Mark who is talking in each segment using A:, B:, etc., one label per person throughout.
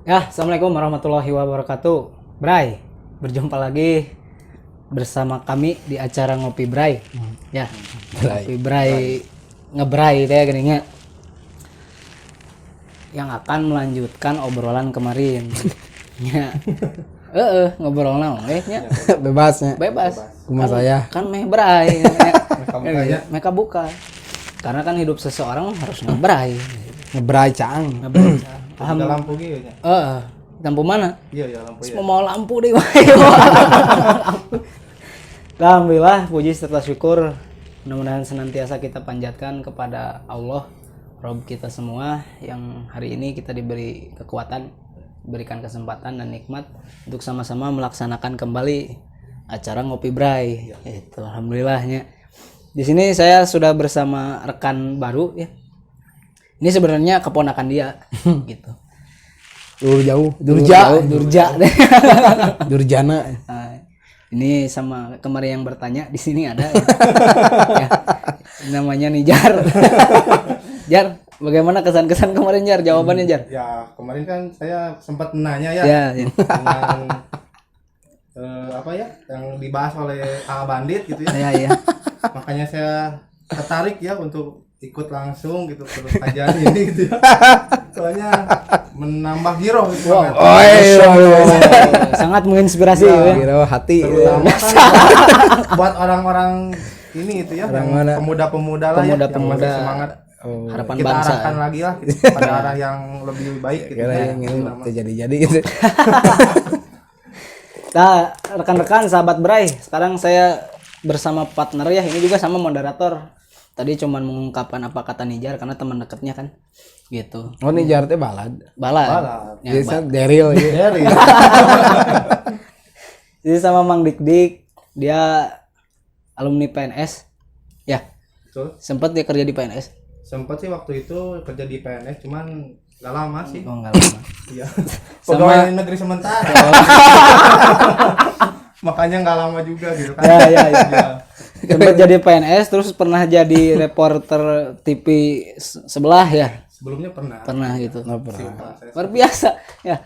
A: Ya, assalamualaikum warahmatullahi wabarakatuh. Bray, berjumpa lagi bersama kami di acara Ngopi Bray. Ya, Ngopi Bray, ngebray teh geuninnya. Yang akan melanjutkan obrolan kemarin. Ya. Ngobrol naon nya.
B: Bebasnya.
A: Bebas.
B: Kumaha
A: Kan-
B: saya?
A: Kan meh bray.
C: bukanya.
A: Mereka buka. Karena kan hidup seseorang harus ngebray.
B: Ngebrai caang.
A: Ngebray.
C: Ada lampu gitu ya.
A: Lampu mana?
C: Iya lampu ya.
A: Mau lampu deh. Alhamdulillah, puji serta syukur mudah-mudahan senantiasa kita panjatkan kepada Allah Rob kita semua yang hari ini kita diberi kekuatan, diberikan kesempatan dan nikmat untuk sama-sama melaksanakan kembali acara Ngopi Bray. Itu alhamdulillahnya. Di sini saya sudah bersama rekan baru ya. Ini sebenarnya keponakan dia gitu.
B: Jauh.
A: Durja.
B: Durjana.
A: Nah, ini sama kemarin yang bertanya di sini ada ya. Namanya Nijar. Jar, bagaimana kesan-kesan kemarin Jar? Jawabannya Jar?
C: Ya kemarin kan saya sempat menanya ya,
A: Ya.
C: dengan apa ya yang dibahas oleh A Bandit gitu ya.
A: Ya.
C: Makanya saya tertarik ya untuk ikut langsung gitu terus kajian ini gitu ya. Soalnya menambah giroh gitu.
A: Wow.
C: Banget.
A: Sangat menginspirasi
C: Ya.
A: ya.
B: Kira hati.
C: Terutama kan buat orang-orang ini itu ya, yang pemuda-pemuda lah ya, yang
A: Pemuda-pemuda.
C: masih semangat.
A: Harapan
C: Kita
A: bangsa.
C: arahkan lagi lah gitu, pada arah yang lebih baik gitu.
B: Kira
C: ya.
B: yang ini terjadi gitu.
A: Nah, rekan-rekan sahabat Bray, sekarang saya bersama partner ya, ini juga sama moderator. Tadi cuman mengungkapkan apa kata Nijar karena teman dekatnya kan. Gitu.
B: Oh ini jar teh balad.
A: Balad. Ya,
B: Biasa Daryl gitu.
C: Dari
A: Jadi sama Mang Dik, dia alumni PNS. Ya,
C: betul.
A: sempat dia kerja di PNS.
C: Sempat sih waktu itu kerja di PNS, cuman gak lama sih.
A: Oh, enggak lama.
C: Iya.
A: Sama-
C: Pegawai negeri sementara. Makanya nggak lama juga gitu kan.
A: Ya.
C: Iya.
A: Sempat jadi PNS, terus pernah jadi reporter TV sebelah ya.
C: Sebelumnya pernah.
A: Pernah gitu.
B: Nggak pernah.
A: Luar biasa ya.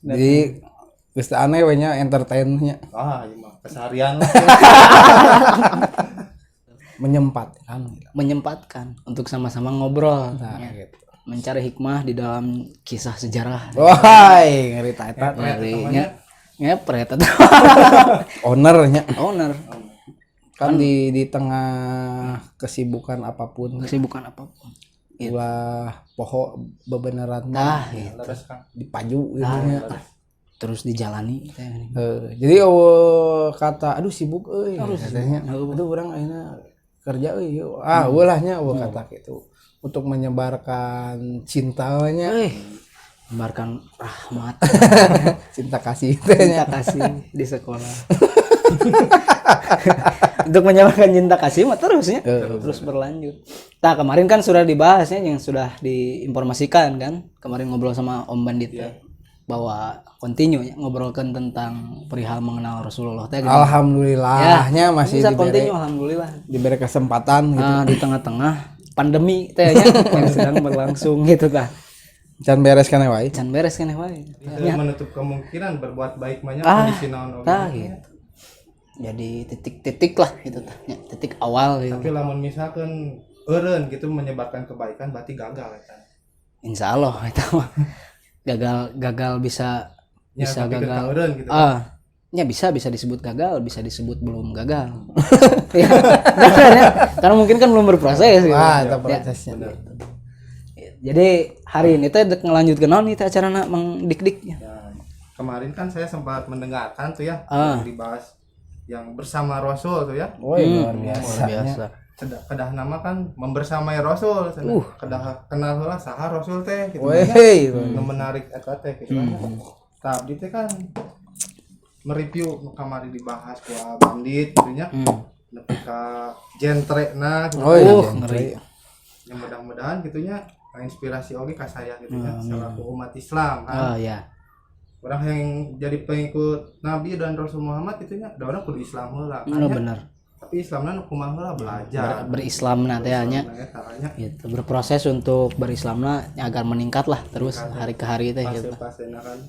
B: Jadi geus teu aneh we nya entertainnya
C: Ah, iya mah keseharian lah.
A: Menyempatkan untuk sama-sama ngobrol.
B: Nah,
A: Ya.
B: gitu.
A: Mencari hikmah di dalam kisah sejarah.
B: Wahai ngeri eta
A: Ngerinya ngepret atau
B: ownernya.
A: owner.
B: Kan di tengah kesibukan apapun
A: Kesibukan apapun.
B: ulah poho bebeneran
A: Nah, gitu.
C: Terus kan.
B: dipaju gitu nya.
A: Terus dijalani.
B: Jadi kata aduh sibuk euy katanya. Aduh urang ayeuna kerja euy. Ulahnya kata gitu untuk menyebarkan cintanya,
A: Membarkan rahmat,
B: cinta kasih teh
A: cinta kasih di sekolah. Untuk menyebarkan cinta kasih mah terusnya terus berlanjut. Nah, kemarin kan sudah dibahasnya yang sudah diinformasikan kan. Kemarin ngobrol sama Om Bandit ya. Bahwa continue ya, ngobrolkan tentang perihal mengenal Rasulullah teh.
B: Alhamdulillahnya masih
A: bisa continue alhamdulillah.
B: diberi kesempatan gitu.
A: Nah, di tengah-tengah pandemi teh nya yang sedang berlangsung gitu tah.
B: Can beres kan wae.
A: Can beres kan wae.
C: Itu menutup kemungkinan berbuat baik banyak
A: Ah,
C: kondisi naon
A: tah
C: oge.
A: gitu. Jadi titik-titik lah gitu tah. Ya, titik awal gitu.
C: Tapi lamun misalkan eureun gitu menyebarkan kebaikan berarti gagal ya kan.
A: Insya Allah itu mah gagal bisa
C: Ya,
A: bisa
C: tapi
A: gagal.
C: tentang eureun gitu.
A: Ya bisa disebut gagal, bisa disebut belum gagal. Ya, benar ya. Karena mungkin kan belum berproses gitu.
B: Wah, itu
A: Ya.
B: prosesnya.
A: Jadi hari ini teh ngelanjutkeun naon nih teh acarana Mang Dik-dik ya.
C: Ya, kemarin kan saya sempat mendengarkan tuh ya
A: Ah.
C: yang dibahas yang bersama Rasul tuh ya.
B: Woi, luar biasa.
A: Luar biasa.
C: Kedah nama kan membersamai Rasul cenah. Kedah kenal heula saha Rasul teh gitu.
B: Woi,
C: Nu menarik eta teh gitu kan. Tah abdi teh kan mereview kamari dibahas ku Bandit gitu nya. Nepi ka gentrena gitu.
B: oh iya,
A: ngeri.
C: Yang mudah-mudahan gitunya inspirasi oge ka saya gitu ya selaku umat Islam kan.
A: Oh ya.
C: Orang yang jadi pengikut Nabi dan Rasul Muhammad itunya ada orang kudu Islam heula kan
A: Oh,
C: ya.
A: benar.
C: tapi Islamna nu kumaha lah belajar
A: berislamna teh nya
C: caranya
A: gitu, berproses untuk berislamna agar meningkat lah terus hari ke hari teh gitu.
C: pasena kan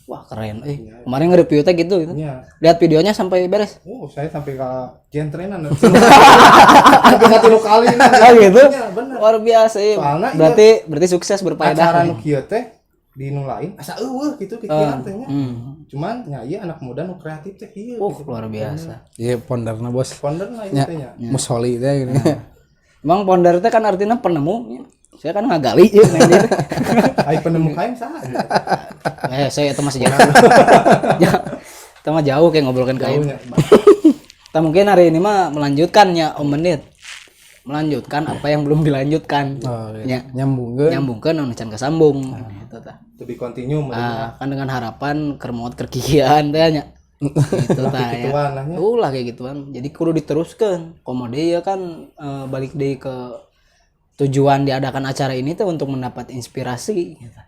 A: Wah keren kemarin nge-review teh gitu
C: iya.
A: Lihat videonya sampai beres.
C: Saya sampai ke gentrenan sampai 3 kali
A: Oh gitu.
C: Iya, bener.
A: Luar biasa ya.
C: Soalnya
A: Berarti sukses berfaedah.
C: acara nu kieu teh di nu lain asa eueuh gitu pikiran teh nya. Cuman nya ieu anak muda nu kreatif teh kieu.
A: Luar biasa.
B: Iya ponderna bos.
C: Fonderna ieu
B: Ya,
C: teh nya.
B: musoli teh gini.
A: Emang ponder teh kan artinya penemu. Saya kan ngagali ya
C: Ai penemu kain saha?
A: saya itu masih jauh. Kita mah jauh kayak ngobrolkan kain. Kita mungkin hari ini mah melanjutkannya Om Menit. Melanjutkan apa yang belum dilanjutkan.
B: Oh,
A: Ya.
B: nyambungkeun.
A: Nyambungkeun anu can kasambung gitu tah.
C: To be continue
A: Kan dengan harapan kermot kerkikian teh nya. Gitu tah ya.
C: gituan lah nya.
A: Ulah kayak gituan. Jadi kudu diteruskan. Komode ya kan balik deui ke tujuan diadakan acara ini tuh untuk mendapat inspirasi gitu.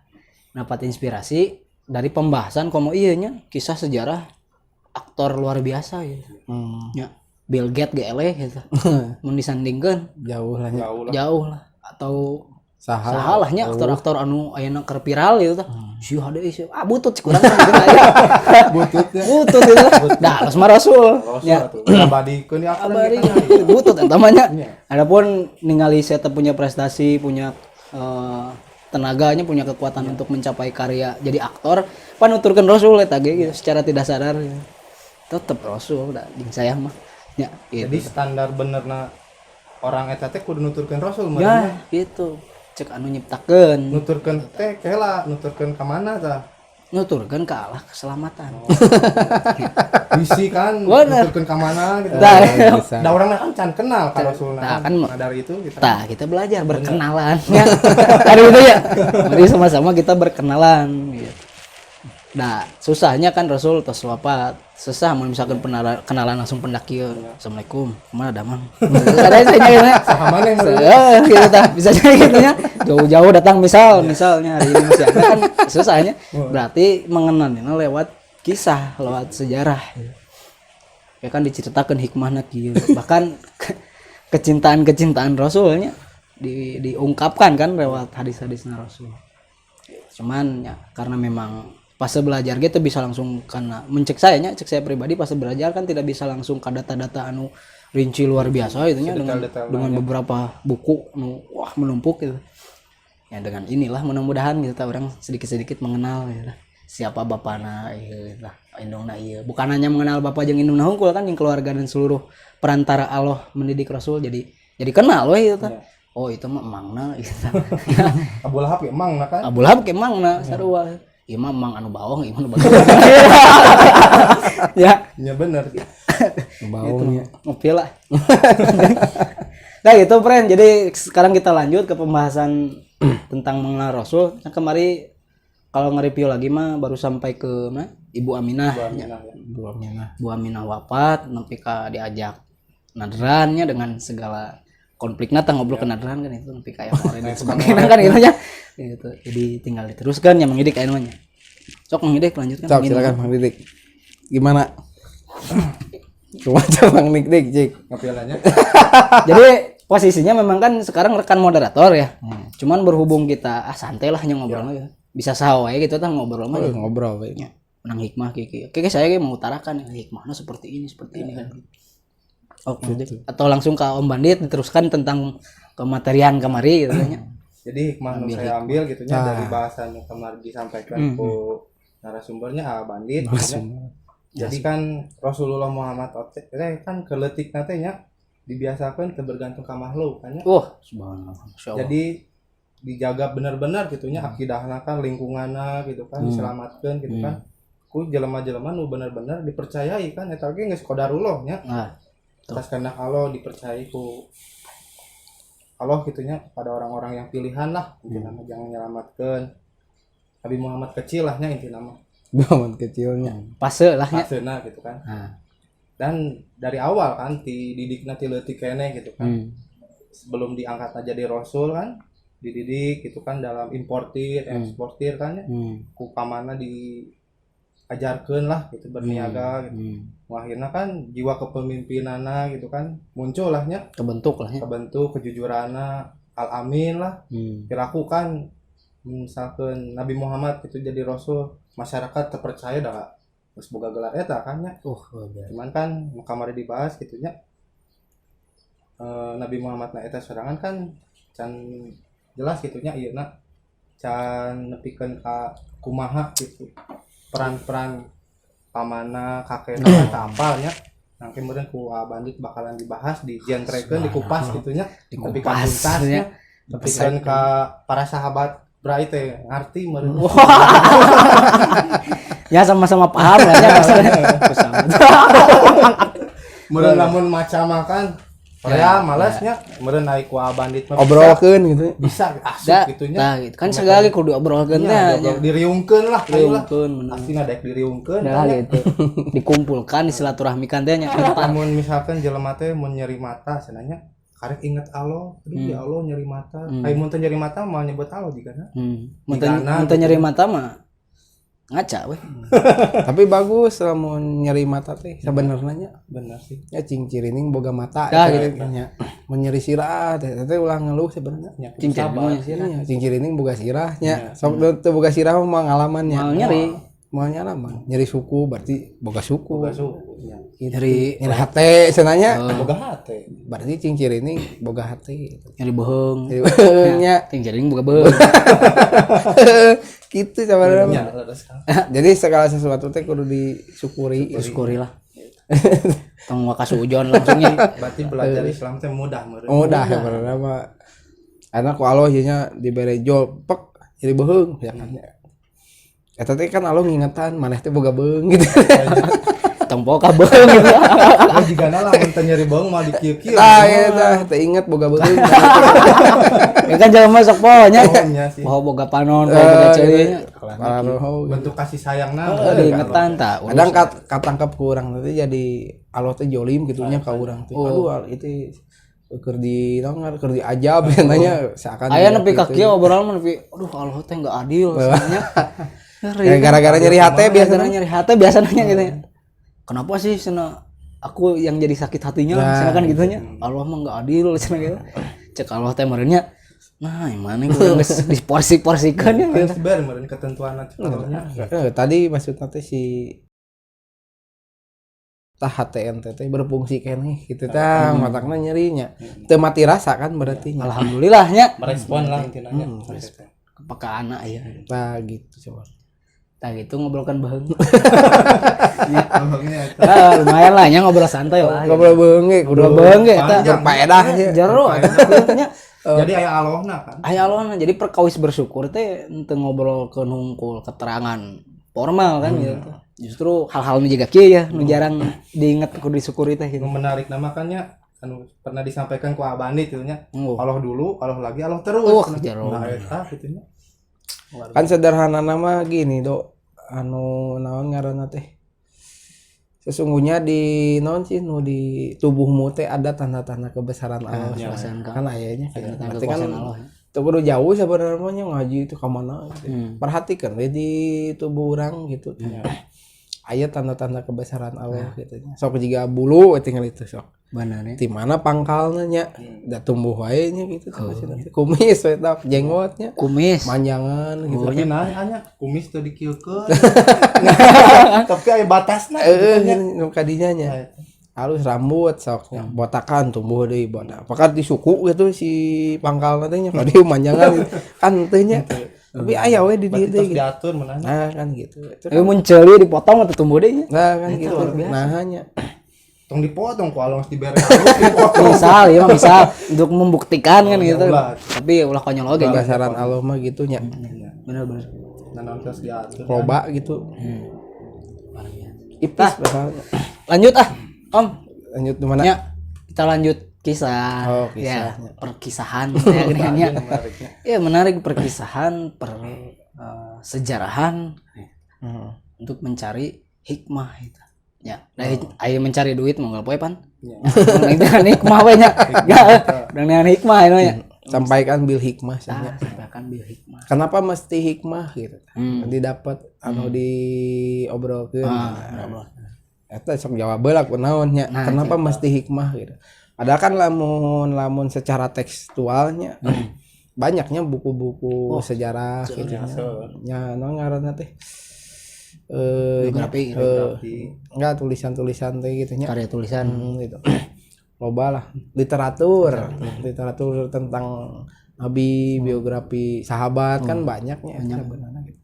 A: Mendapat inspirasi dari pembahasan komo ieu nya kisah sejarah aktor luar biasa gitu. Ya, Bill Gates GLE gitu. Mun disandingkeun
B: Jauh lah nya.
C: Jauh lah.
A: jauh lah atau
B: Saha
A: salah nya aktor-aktor anu ayeuna keur viral gitu tah. Sia deui sia. Butut cik urang gitu aya.
C: Bututnya.
A: Butut itu. Dah los mah Rasul.
C: Ya. Abadikeun di
A: Abadi
C: akhirat.
A: butut eta mah nya. Adapun ningali saya punya prestasi, punya tenaganya, punya kekuatan untuk mencapai karya jadi aktor, panuturkeun Rasul eta ge gitu, secara tidak sadar. Gitu. Tetep Rasul da jeung saya mah. Ya, gitu.
C: Jadi standar benerna orang eta teh kudu nuturkeun Rasul mah.
A: Ya, gitu. Cek anu nyiptakeun.
C: Nuturkeun teh kela, nuturkeun ka mana tah?
A: Nuturkeun ka Allah keselamatan.
C: Bisi kan
A: Bener.
C: nuturkeun ka mana gitu.
A: Tah,
C: Da urang kan can kenal ka Rasulna.
A: Tah,
C: Kan
A: kan
C: dari itu kita
A: tah kita belajar berkenalan. Ya. Hari itu ya. Mari sama-sama kita berkenalan gitu. Nah, susahnya kan Rasul tos wafat. Susah mun misalkan kenalan langsung pendak kieu. Assalamualaikum. Kumaha damang? Ada saya gitu.
C: saha maneh
A: Gitu tah. Bisa jadi gitu nya. Jauh-jauh datang misalnya hari ini masih ada kan susahnya. Berarti mengenalnya lewat kisah, lewat sejarah. Ya kan diceritakan hikmahna kieu. Bahkan kecintaan Rasulnya diungkapkan kan lewat hadis-hadisnya Rasul. Cuman ya karena memang pas belajar gitu bisa langsung karena cek saya pribadi pas belajar kan tidak bisa langsung ke data-data anu rinci luar biasa gitu nya dengan beberapa buku wah menumpuk gitu. Ya dengan inilah mudah-mudahan kita orang sedikit-sedikit mengenal gitu. Siapa bapana gitu lah indungna ieu. Bukan hanya mengenal bapa jeung indungna hungkul kan yang keluarga dan seluruh perantara Allah mendidik Rasul jadi kenal we gitu. Oh itu mah emangna gitu.
C: Abu Lahab ge emangna kan.
A: Abu Lahab ge emangna sarua. Ieu mah emang anu bawong, ieu anu bagus. Ya,
C: Ya bener.
B: Baunya.
A: ngopi lah. Nah itu friend, jadi sekarang kita lanjut ke pembahasan tentang mengenal Rasul. Nah, kemari kalau nge-review lagi mah baru sampai ke Ibu Aminah. Bu Aminah wafat, nepi ka diajak nadrannya dengan segala konfliknya ngobrol ke nadran kan itu nepi kayak kemarin dan sebagainya kan gitu ya. Gitu. Jadi tinggal diteruskan yang mengidik aya namanya. Sok mengidik lanjutkan.
B: Sok silakan Bang Didik. Gimana? Kumaha Bang Didik, Cik?
C: Ngapialanya.
A: Jadi posisinya memang kan sekarang rekan moderator ya. Cuman berhubung kita santai lah ngobrol ya. Bisa saha wae gitu tah ngobrol mah.
B: Ngobrol we.
A: Menang hikmah kiki. Oke saya mau utarakan hikmahnya seperti ini kan. Oke. Atau langsung ke Om Bandit diteruskan tentang kematerian kemari gitu nya.
C: Jadi hikmah nu saya ambil gitu nya dari bahasan yang kemarin disampaikan ku narasumbernya Bandit gitu nya. Jadi kan Rasulullah Muhammad kan keleutik teh nya dibiasakan teu bergantung ka makhluk kan nya.
A: Subhanallah.
C: Jadi dijaga benar-benar gitu nya akidahna kan lingkunganna gitu kan diselamatkeun gitu kan. Ku jelema-jelema nu benar-benar dipercayai kan eta ge geus qadarullah nya. Atas kehendak Allah dipercayai ku Allah gitunya pada orang-orang yang pilihan lah intinya jangan menyelamatkan Nabi Muhammad kecil lahnya intinya mah
B: Muhammad kecilnya
A: fase lah nya
C: fasena gitu kan dan dari awal kan dididikna ti leutik keneh gitu kan sebelum diangkat jadi rasul kan dididik gitu kan dalam importir eksportir kan ya ku pamana diajarkeun lah gitu berniaga gitu akhirnya kan jiwa kepemimpinanna gitu kan muncul lahnya,
A: kebentuk lah ya.
C: kebentuk kejujuranna al-amin lah. Perilaku kan misalkan Nabi Muhammad itu jadi rasul, masyarakat terpercaya dah terus boga gelar eta kan nya. Cuman kan kamari dibahas gitu nya. Nabi Muhammad na eta sorangan kan can jelas gitu nya ieu na can nepikeun ka kumaha gitu. Peran-peran pamana kakekna eta apal nya. Nah kemudian ku bandit bakalan dibahas di jentrekeun dikupas gitu nya. Tapi ka tuntasnya nepikeun ka para sahabat Brai teh ngarti meureun.
A: Ya sama-sama paham lah ya maksudnya.
C: Meureun lamun maca makan ya malasnya meureun naik ku bandit mah
B: obrolkeun gitu.
C: bisa asup gitu nya.
A: Nah, gitu kan segala kudu obrolkeun teh.
C: Diriungkeun lah
A: Diriungkeun bener.
C: aslinya daek diriungkeun.
A: Nah gitu. Dikumpulkan silaturahmikan teh nya.
C: Lamun misalkan jelema teh mun nyeri mata cenanya karek inget Allah, aduh ya Allah nyeri mata. Ai mun teu nyeri mata mah nyebut Allah jigana.
A: Mun teu nyeri mata mah ngaca weh.
B: Tapi bagus lamun nyeri mata teh sebenarnya nya.
C: Bener sih.
B: Ya cingcirining boga mata
A: gitu.
B: nya. Mun nyeri sirah teh ulah ngeluh sebenarnya. Cingcirining boga sirah nya. Sok teu boga sirah mah ngalaman nya. Mau nyalaman. Nyeri suku berarti boga suku. Nyeri hate cenanya.
C: Boga hate.
B: Berarti cingcirining boga hate.
A: Nyeri beheung.
B: Nyeri beheung nya.
A: Cingcirining boga beheung.
B: Gitu sebenarnya. Jadi segala sesuatu teh kudu disyukuri.
A: Syukuri lah. Tong wakasujon langsungnya.
C: Berarti belajar Islam teh mudah meureun.
B: Mudah sebenarnya mah. Anak ku Allah nya dibere jol pek jadi beheung ya kan. Eta teh kan Allah ngingetan maneh teh boga beung gitu.
A: Tong boga beung gitu.
C: Jigana lamun teu nyeri beung mah dikieu-kieu.
B: Tah eta teh inget boga beung.
A: Ya kan jangan masuk pohonnya. Poho boga panon, poho boga ceuing.
C: Bentuk kasih sayangna.
A: Diingetan tah.
B: Kadang katangkep ku urang teh jadi Allah teh jolim gitunya ka urang teh. Aduh itu keur di naon keur diajab nanya seakan
A: aya nepi ka kieu obrolan mah nepi aduh Allah teh enggak adil sebenarnya.
B: Gara-gara nyeri hati
A: biasanya gitu ya. Kenapa sih sana aku yang jadi sakit hatinya sana kan gitunya. Allah mah enggak adil sana gitu. Cek Allah teh meureunnya. Nah, yang mana gue geus diporsi-porsikan ya
C: gitu. Sebar meureun ketentuan Allahnya.
B: Tadi maksudna teh si tah HTN teh berfungsi keneh gitu tah matakna nyerinya. Teu mati rasa kan berarti.
A: Alhamdulillah nya.
C: Merespon lah intina nya.
A: Apakah anak ya?
B: Nah gitu coba.
A: Nah gitu ngobrolkan beheung. Lumayan lah nya ngobrol santai lah.
B: Ngobrol beheung ge, kudu beheung ge eta berfaedah jero
A: nya.
C: Jadi aya Allahna kan.
A: Aya Allahna. Jadi perkawis bersyukur teh teu ngobrolkeun hungkul keterangan formal kan gitu. Justru hal-hal nu jiga kieu ya nu jarang diinget kudu disyukuri teh gitu.
C: Menarik namakannya anu pernah disampaikan ku Abandi itu nya. Allah dulu, Allah lagi, Allah terus. Nah eta kitu nya.
B: Kan sederhana nama gini do anu naon ngaranna teh sesungguhnya di naon sih nu di tubuhmu teh ada tanda-tanda kebesaran Allah kan ayanya berarti kan itu kudu jauh sebenarnya ngaji itu ke mana gitu. Perhatikan di tubuh orang gitu aya tanda-tanda kebesaran Allah gitu sok juga bulu tinggal itu sok
A: benar ya
B: di mana pangkalnya nya da tumbuh wae nya gitu kumis we tak jenggotnya
A: kumis
B: manjangan gitu
C: tapi anya kumis teu dikieukeun tapi aya batasna
B: nu kadinya nya halus rambut sok botakan tumbuh deui botak apakah di suku gitu si pangkalna teh nya kadi manjangan kan teh nya tapi aya we di dieu teh
C: diatur meunana
B: nah kan gitu
A: tapi mun ceuli dipotong atau tumbuh deui nya
B: nah kan gitu nah nya
C: tong dipotong ku along dibere
A: misal ya misal untuk membuktikan kan gitu tapi ulah konyol oge
B: kebesaran Allah mah gitu nya
A: bener
C: nanon tos diatur
B: loba gitu ipis
A: lanjut Om
B: lanjut di mana
A: ya kita lanjut kisah ya perkisahan ya gini ya menarik perkisahan sejarahan untuk mencari hikmah itu ya ayo mencari duit mau ngapoe pan dengan hikmah we nya dengan hikmah nya
B: sampaikan bil hikmah
A: sampaikan bil hikmah
B: kenapa mesti hikmah gitu didapat anu diobrolkeun eta sok jawab heula kunaonnya.
A: Nah,
B: Kenapa mesti hikmah gitu. Padahal kan lamun secara tekstualnya banyaknya buku-buku sejarah gitu nya. Naon ngaranna teh?
A: Biografi.
B: Enggak tulisan-tulisan teh gitu nya.
A: Karya tulisan
B: Gitu. Loba lah literatur tentang nabi, biografi sahabat kan banyaknya sebenarnya gitu.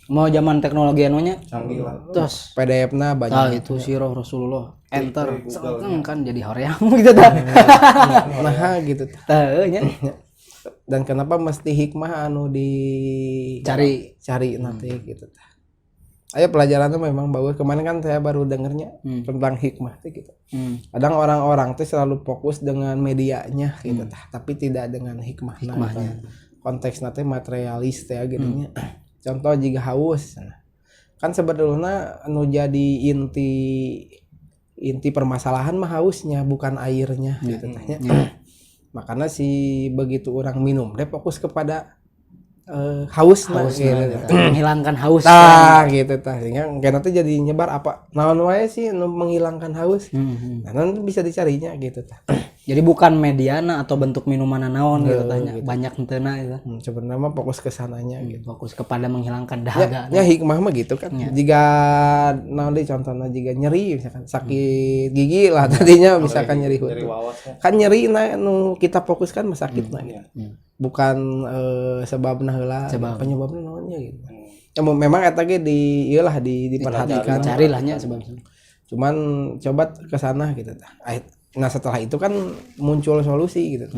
A: mau zaman teknologi anunya
C: canggih lah.
A: terus
B: PDF-na banyak.
A: itu sirah Rasulullah enter kan jadi hoream gitu dah.
B: Nah gitu.
A: Teu nya.
B: Dan kenapa mesti hikmah anu
A: Cari
B: nanti gitu. Ayo pelajaran tuh memang bagus. Kemarin kan saya baru dengernya tentang hikmah tuh gitu. Kadang orang-orang tuh selalu fokus dengan medianya gitu tapi tidak dengan hikmahnya. Konteks nanti materialis ya gitu. Contoh jika haus. Kan sebetulnya anu jadi inti permasalahan mah hausnya bukan airnya gitu tanya. Makanya begitu orang minum dia fokus kepada haus gitu.
A: Menghilangkan haus
B: Gitu sehingga nanti jadi nyebar apa naon wae sih menghilangkan haus. Nah nanti bisa dicarinya gitu
A: jadi bukan mediana atau bentuk minuman naon gitu tanya gitu. Banyak henteu gitu.
B: Sebenarnya mah fokus ke sananya gitu.
A: Fokus kepada menghilangkan dahaga.
B: Ya hikmah mah gitu kan. Jika naon deui contohna jika nyeri misalkan sakit gigi lah tadinya misalkan nyeri kan nyeri nu kita fokuskan mah sakitna gitu. Bukan sebabna heula penyebabna naonnya gitu. Ya memang eta ge diperhatikan
A: carilah nya sebabnya.
B: Cuman coba ke sana gitu tah. Nah setelah itu kan muncul solusi gitu.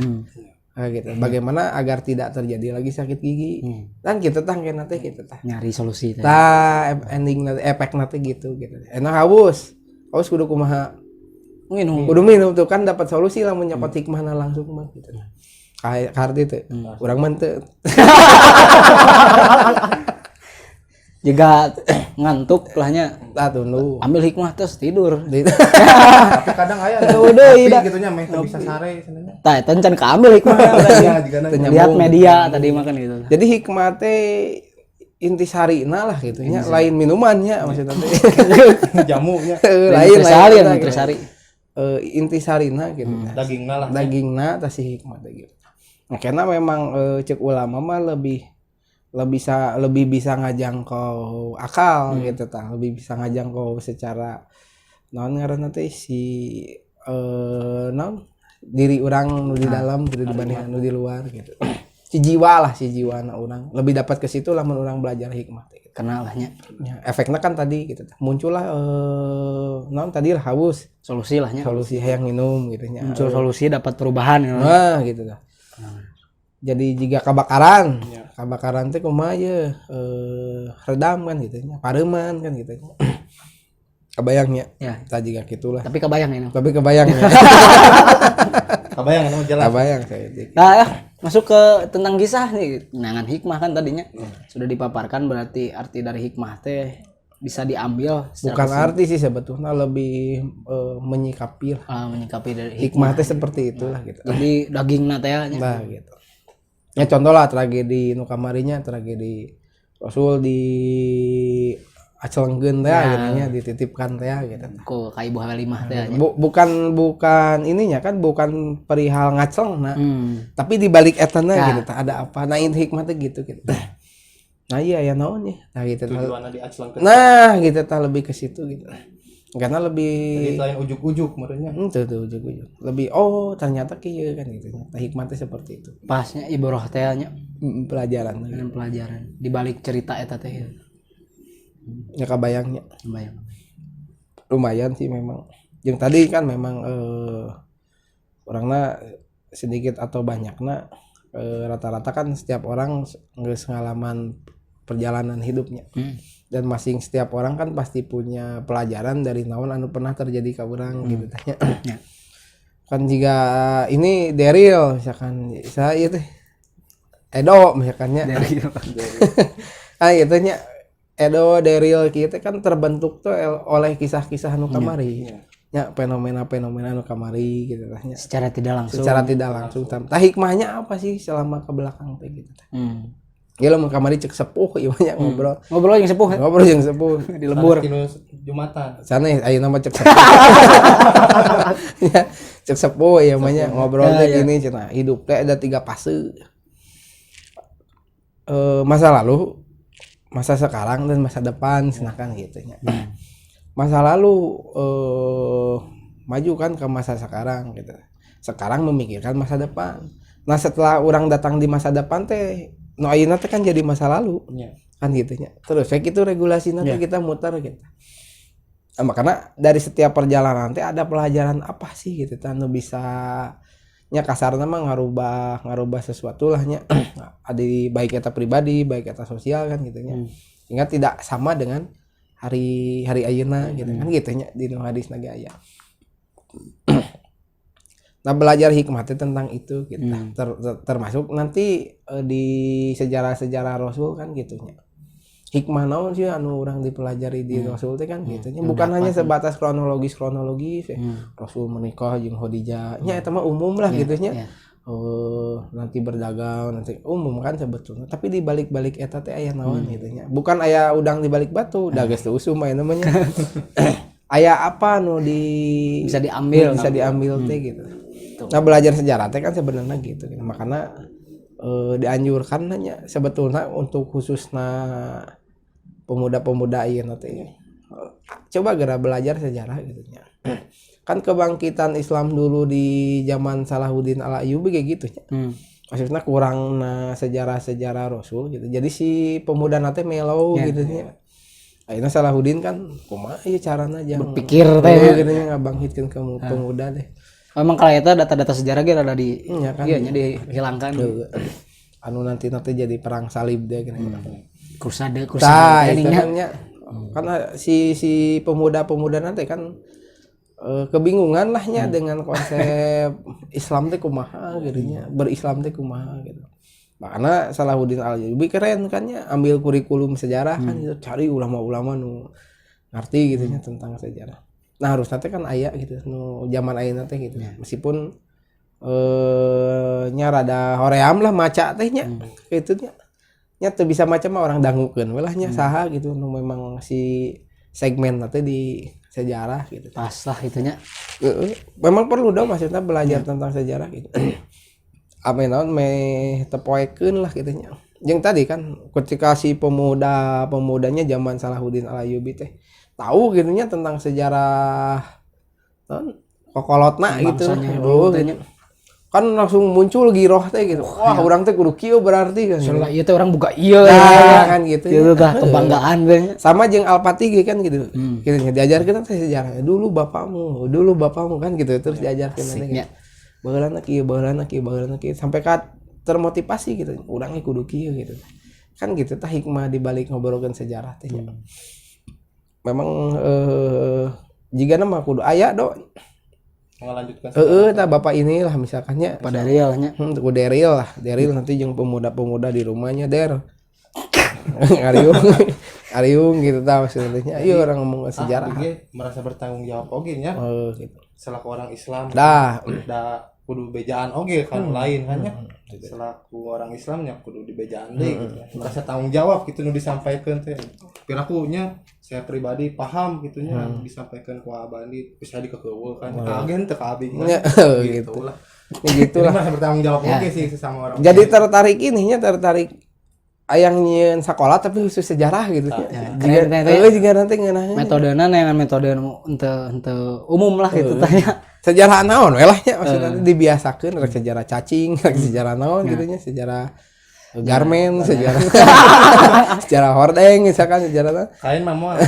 B: Nah, gitu. Bagaimana agar tidak terjadi lagi sakit gigi. Dan kita tah kena teh gitu tah.
A: Nyari solusi teh.
B: Ending nanti efek nanti gitu. Enak haus kudu kumaha?
A: Minum.
B: Kudu minum tuh kan dapat solusi lah menyapot hikmahna langsung mah gitu. Kayak arti teh. Urang mah teu.
A: Jika ngantuk lahnya
B: tunggu
A: ambil hikmah terus tidur.
C: Tapi kadang aya gitunya meh bisa sare sebenarnya.
A: Tah eta can kaambil hikmah. Lihat media tadi makan gitu.
B: Jadi hikmah teh intisarina lah gitu nya, lain minumannya maksudnya teh.
C: Jamunya.
B: Lain
A: nutrisari.
B: Intisarina gitu. Dagingna tah si hikmah teh gitu. Nah, karena memang cek ulama mah lebih bisa ngajangkau akal gitu tah, lebih bisa ngajangkau secara naon ngaranna teh naon diri orang nu di dalam gitu dibanding nu di luar gitu. Si jiwa anak orang lebih dapat ke situ lamun orang belajar hikmah teh.
A: Kenal lahnya.
B: Ya, efeknya kan tadi gitu tah. Muncullah naon tadi lah haus,
A: solusi lahnya.
B: Solusi hayang minum gitu nya.
A: Muncul solusi dapat perubahan gitu.
B: Nah, gitu tah. Jadi jika kebakaran teh kumaha ye redam kan gitu nya, pareuman kan gitu nya. Kebayangnya. Ya, tah jiga kitulah.
A: Tapi kebayang ini.
B: Kebayang ya.
C: Kebayang anu jelas.
B: Kebayang saya.
A: Nah, masuk ke tentang kisah nih. Nangan hikmah kan tadinya sudah dipaparkan berarti arti dari hikmah teh bisa diambil
B: bukan arti sih sebetulnya lebih menyikapi
A: menyikapi dari
B: hikmah teh seperti itulah gitu.
A: Lebih dagingna teh
B: nah gitu. Ya contoh lah tragedi nu kamarinya tragedi Rasul di acelengkeun teh gitunya dititipkan teh gitu.
A: Ku ka Ibu Halimah teh.
B: Bukan ininya kan bukan perihal ngacelengna. Tapi di balik etana gitu ada apa? Nah ini hikmah teh gitu. Nah iya ya naon nya. Nah gitu.
C: Tujuanna diacelengkeun.
B: Nah gitu tah lebih ke situ gitu. Karena lebih
C: lain ujuk-ujuk merenya.
B: Tuh ujuk-ujuk. Lebih ternyata kieu kan gitu. Nah, hikmahnya seperti itu.
A: Pasnya ibrah teh nya
B: pelajaran.
A: Dengan pelajaran di balik cerita eta teh.
B: Ya kebayangnya.
A: Kebayang.
B: Lumayan sih memang. Yang tadi kan memang orangna sedikit atau banyakna rata-rata kan setiap orang geus ngalaman perjalanan hidupnya. Dan setiap orang kan pasti punya pelajaran dari naon anu pernah terjadi ke orang gitu tanya. Kan jika ini Daryl misalkan saya teh Edo misalkannya. Gitu nya Edo Daryl kita kan terbentuk tuh oleh kisah-kisah anu kamari. Ya fenomena-fenomena anu kamari gitu tanya. Secara tidak langsung. Tah hikmahnya apa sih selama ke belakang teh gitu teh. Ya lamun kamari cek sepuh ieu nya ngobrol.
A: Ngobrol yang sepuh
B: Ngobrol jeung sepuh.
A: di lembur.
C: Jumatan.
B: Sana ayeuna mah cek sepuh. Ya, cek sepuh ieu mah nya ngobrol teh gini cenah. Hidup teh ada 3 fase. Masa lalu, masa sekarang dan masa depan senakan gitu nya. Masa lalu maju kan ke masa sekarang gitu. Sekarang memikirkan masa depan. Nah, setelah orang datang di masa depan teh no ayeuna teh kan jadi masa lalu.
C: Iya.
B: Kan gitu nya. Terus kayak gitu regulasinya teh kita muter gitu. Nah, makanya dari setiap perjalanan teh ada pelajaran apa sih gitu anu bisa nya kasarna mah ngarubah sesuatu lah nya. Ada baik eta pribadi, baik eta sosial kan gitu nya. Sehingga tidak sama dengan hari ayeuna gitu kan gitu nya di nu hadis ge aya. Nah, belajar hikmah itu tentang itu gitu. Termasuk nanti di sejarah-sejarah Rasul kan gitunya. Hikmah naon sih anu urang dipelajari di Rasul teh kan gitunya. Bukan hanya sebatas kronologis Rasul menikah jeung Khadijah. Nya eta mah umum lah gitunya. Nanti berdagang nanti umum kan sebetulnya. Tapi di balik-balik eta teh aya naon gitunya. Bukan aya udang di balik batu, da geus teu usum aya namanya. Aya apa nu
A: Bisa diambil
B: teh gitu. Nah, belajar sejarah teh kan sebenarnya gitu. Makanya dianjurkan nanya sebetulnya untuk khususnya pemuda-pemuda ayeuna teh coba geura belajar sejarah gitu nya. Kan kebangkitan Islam dulu di zaman Salahuddin Al-Ayyubi kayak gitu nya. Maksudnya kurang sejarah-sejarah Rasul gitu. Jadi si pemuda teh mellow gitu nya. Ayeuna Salahuddin kan kumaha ieu carana jang
A: berpikir teh
B: gitu nya ngabangkitkeun ke pemuda teh.
A: Memang kalau itu data-data sejarah ge rada di
B: Iya kan.
A: iya nya dihilangkan.
B: Anu nanti jadi perang salib deh gitu.
A: Krusade
B: ininya. Karena si pemuda-pemuda nanti kan kebingungan lahnya dengan konsep Islam teh kumaha gitu nya, berislam teh kumaha gitu. Makanya Salahuddin Al-Ayyubi keren kan ya, ambil kurikulum sejarah kan gitu, cari ulama-ulama nu ngerti gitu nya tentang sejarah. Nah, harus nanti kan aya gitu nu zaman ayeuna teh gitu. Meskipun nya rada hoream lah maca teh nya gitu nya. Nya teu bisa maca mah orang dangukeun we lah nya saha gitu nu memang si segmen teh di sejarah gitu.
A: Pas lah itunya.
B: Memang perlu dong maksudnya belajar tentang sejarah gitu. Apa naon meh tepoekeun lah gitu nya. Yang tadi kan ketika si pemuda-pemudanya zaman Salahuddin Al-Ayyubi teh tahu gitu nya tentang sejarah kokolotna gitu. Kan langsung muncul giroh teh gitu. Wah, urang teh kudu kieu berarti kan.
A: Soalnya ieu teh urang buka ieu
B: kan gitu.
A: Itu tah kebanggaan teh.
B: Sama jeung Al-Fatih kan gitu. Gitu diajarkeun teh sejarah. Dulu bapakmu kan gitu terus diajarkeun teh. Baheulana kieu sampai ka termotivasi gitu. Urang kudu kieu gitu. Kan gitu tah hikmah di balik ngobrolkeun sejarah teh. Memang jigana mah kudu aya do
C: Melanjutkan
B: tah bapak inilah misalkannya
A: pada Riel nya.
B: Deril nanti jeung pemuda-pemuda di rumahnya Ariung gitu tah maksudnya. Ayo orang ngomong sejarah.
C: Merasa bertanggung jawab oge nya.
B: Gitu.
C: Selaku orang Islam.
B: Dah
C: kudu bejaan oge kan lain kan nya. Selaku orang Islamnya kudu dibejaan deui gitu. Merasa tanggung jawab gitu nu disampaikan teh. Pirakunya saya pribadi paham gitunya disampaikan ku Abandi bisa dikekeuweul kan agen teu ka abi gitu lah. Gitu lah. Merasa bertanggung jawab oge sih sesama orang.
B: Jadi tertarik ayang nyieun sakola tapi khusus sejarah gitu nya. Jika nanti ngeunah
A: metodena dengan metode henteu umum lah gitu tanya.
B: Sejarah naon we lah nya maksudna dibiasakeun rek sejarah cacing, rek sejarah naon gitu nya, sejarah garmen, sejarah hordeng misalkan sejarah
C: kain mah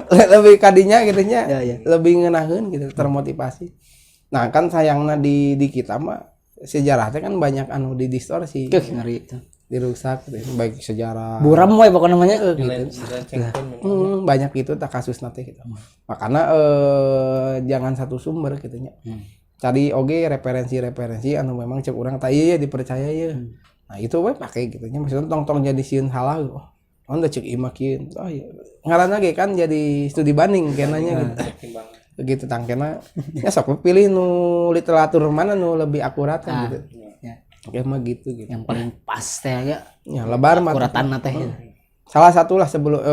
B: lebih kadinya gitu nya. Lebih ngeunaheun gitu termotivasi. Nah, kan sayangna di kita mah sejarah teh kan banyak anu didistorsi.
A: Ngeri itu.
B: Dirusak gitu. Baik sejarah
A: buram we pokoknya namanya
B: gitu. Banyak itu tak kasus nanti gitu. Makanya jangan satu sumber gitu nya. Cari oge referensi anu memang cek urang tah ieu dipercaya ya. Nah, itu we pake gitu nya. Maksudnya tong jadi sieun halal. Oh, da cek ieu kieu. Oh iya. Ngaranna ge kan jadi studi banding kenanya gitu. Begitu tangkena ya sok pilih nu literatur mana nu lebih akurat kan gitu. Oke mah gitu.
A: Yang paling pas teh ya
B: Ya lebar mah.
A: kuratan teh.
B: Salah satu lah sebelum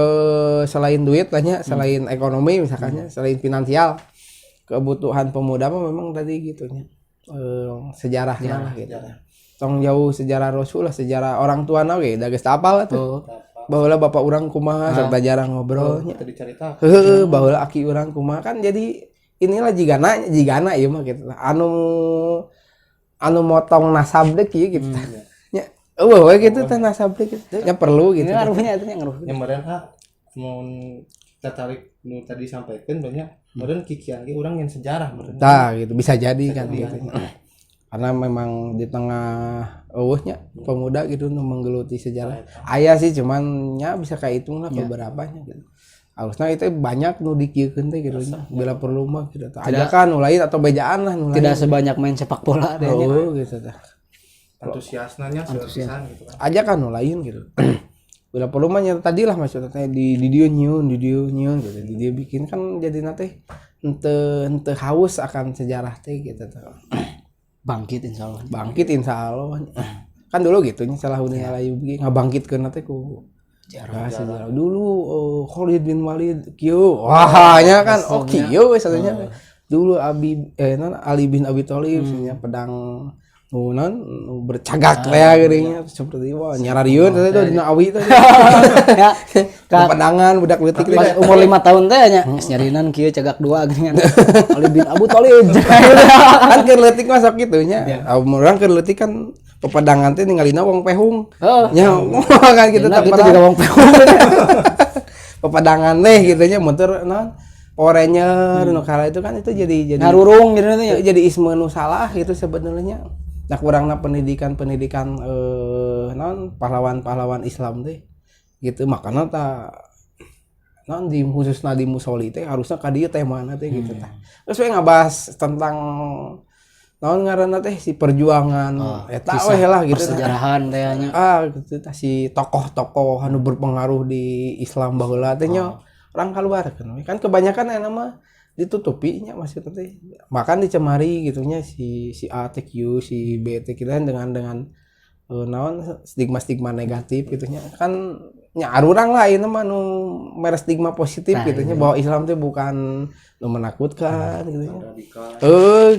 B: selain duit lah nya, selain ekonomi misalkannya, selain finansial, kebutuhan pemuda mah memang tadi gitunya. Sejarahnya lah gitu. Tong jauh sejarah Rasul lah, sejarah orang tua na ge da geus apal atuh. Baheula bapak urang kumaha serta jarang ngobrolnya.
C: Tadi cerita.
B: Heeh, baheula aki urang kumaha kan jadi inilah jigana ieu mah gitu. Anu motong nasab deh kieu gitu. Nya eueuh we gitu teh nasab deh gitu. Nya perlu gitu.
A: Ngaruhnya itu ngaruh.
C: Yang meureun mun tertarik nu tadi sampaikan banyak meureun kikian ge urang yang sejarah meureun.
B: Tah gitu bisa jadi kan gitu. Karena memang di tengah eueuhnya pemuda gitu nu menggeluti sejarah. Aya sih cuman nya bisa kahitung lah beberapanya gitu. Harusnya itu banyak nu dikieukeun teh gitu nya. Bila perlu mah gitu. Ajakan nu lain atau bejaan lah nu lain.
A: Tidak sebanyak main sepak bola deh.
B: Oh gitu tah.
C: Antusiasnya sepisan gitu kan.
B: Ajakan nu lain gitu. Bila perlu mah nya tadi lah maksudnya teh di dieu nyieun gitu. Di dieu bikin kan jadi teh henteu haus akan sejarah teh gitu tah.
A: Bangkit insyaallah.
B: Bangkit insyaallah. Kan dulu gitu nya Salahuddin Alayubi ngabangkitkeun teh ku sejarah dulu Khalid bin Walid kieu. Wah nya kan kieu we satunya. Dulu Ali bin Abi Thalib nya pedang nunan bercagak teh geuning seperti wah nyararieun teh dina awi teh. Pedangan budak leutik
A: Pas umur 5 tahun teh nya nyarinan kieu cagak 2 geuningan. Ali bin Abu Thalib.
B: Kan keur leutik mah sok kitu nya. Urang keur leutik kan pepedangan teh ningalina wong pehung. Nya kan gitu teh
A: juga wong pehung.
B: Pepedangan teh kitu nya motor naon Porenyer nu kala itu kan itu jadi
A: ngarurung gitu nya.
B: Jadi isme nu salah gitu sebenarnya. Nah kurangna pendidikan naon pahlawan Islam teh gitu makanya naon di khususna di musoli teh harusnya ka dieu teh mana teh gitu tah. Terus we ngabahas tentang naon ngaranna teh si perjuangan eta we lah gitu
A: persejarahan teh nya.
B: Gitu tah si tokoh-tokoh anu berpengaruh di Islam baheula teh nya orang kaluarkeun kan kebanyakan aya mah ditutupinya maksudnya teh makan dicemari gitunya si A teh Q si B teh kirain dengan naon stigma negatif gitunya kan nya arurang lah ieu mah nu mere stigma positif gitunya bahwa Islam teh bukan nu menakutkan gitunya.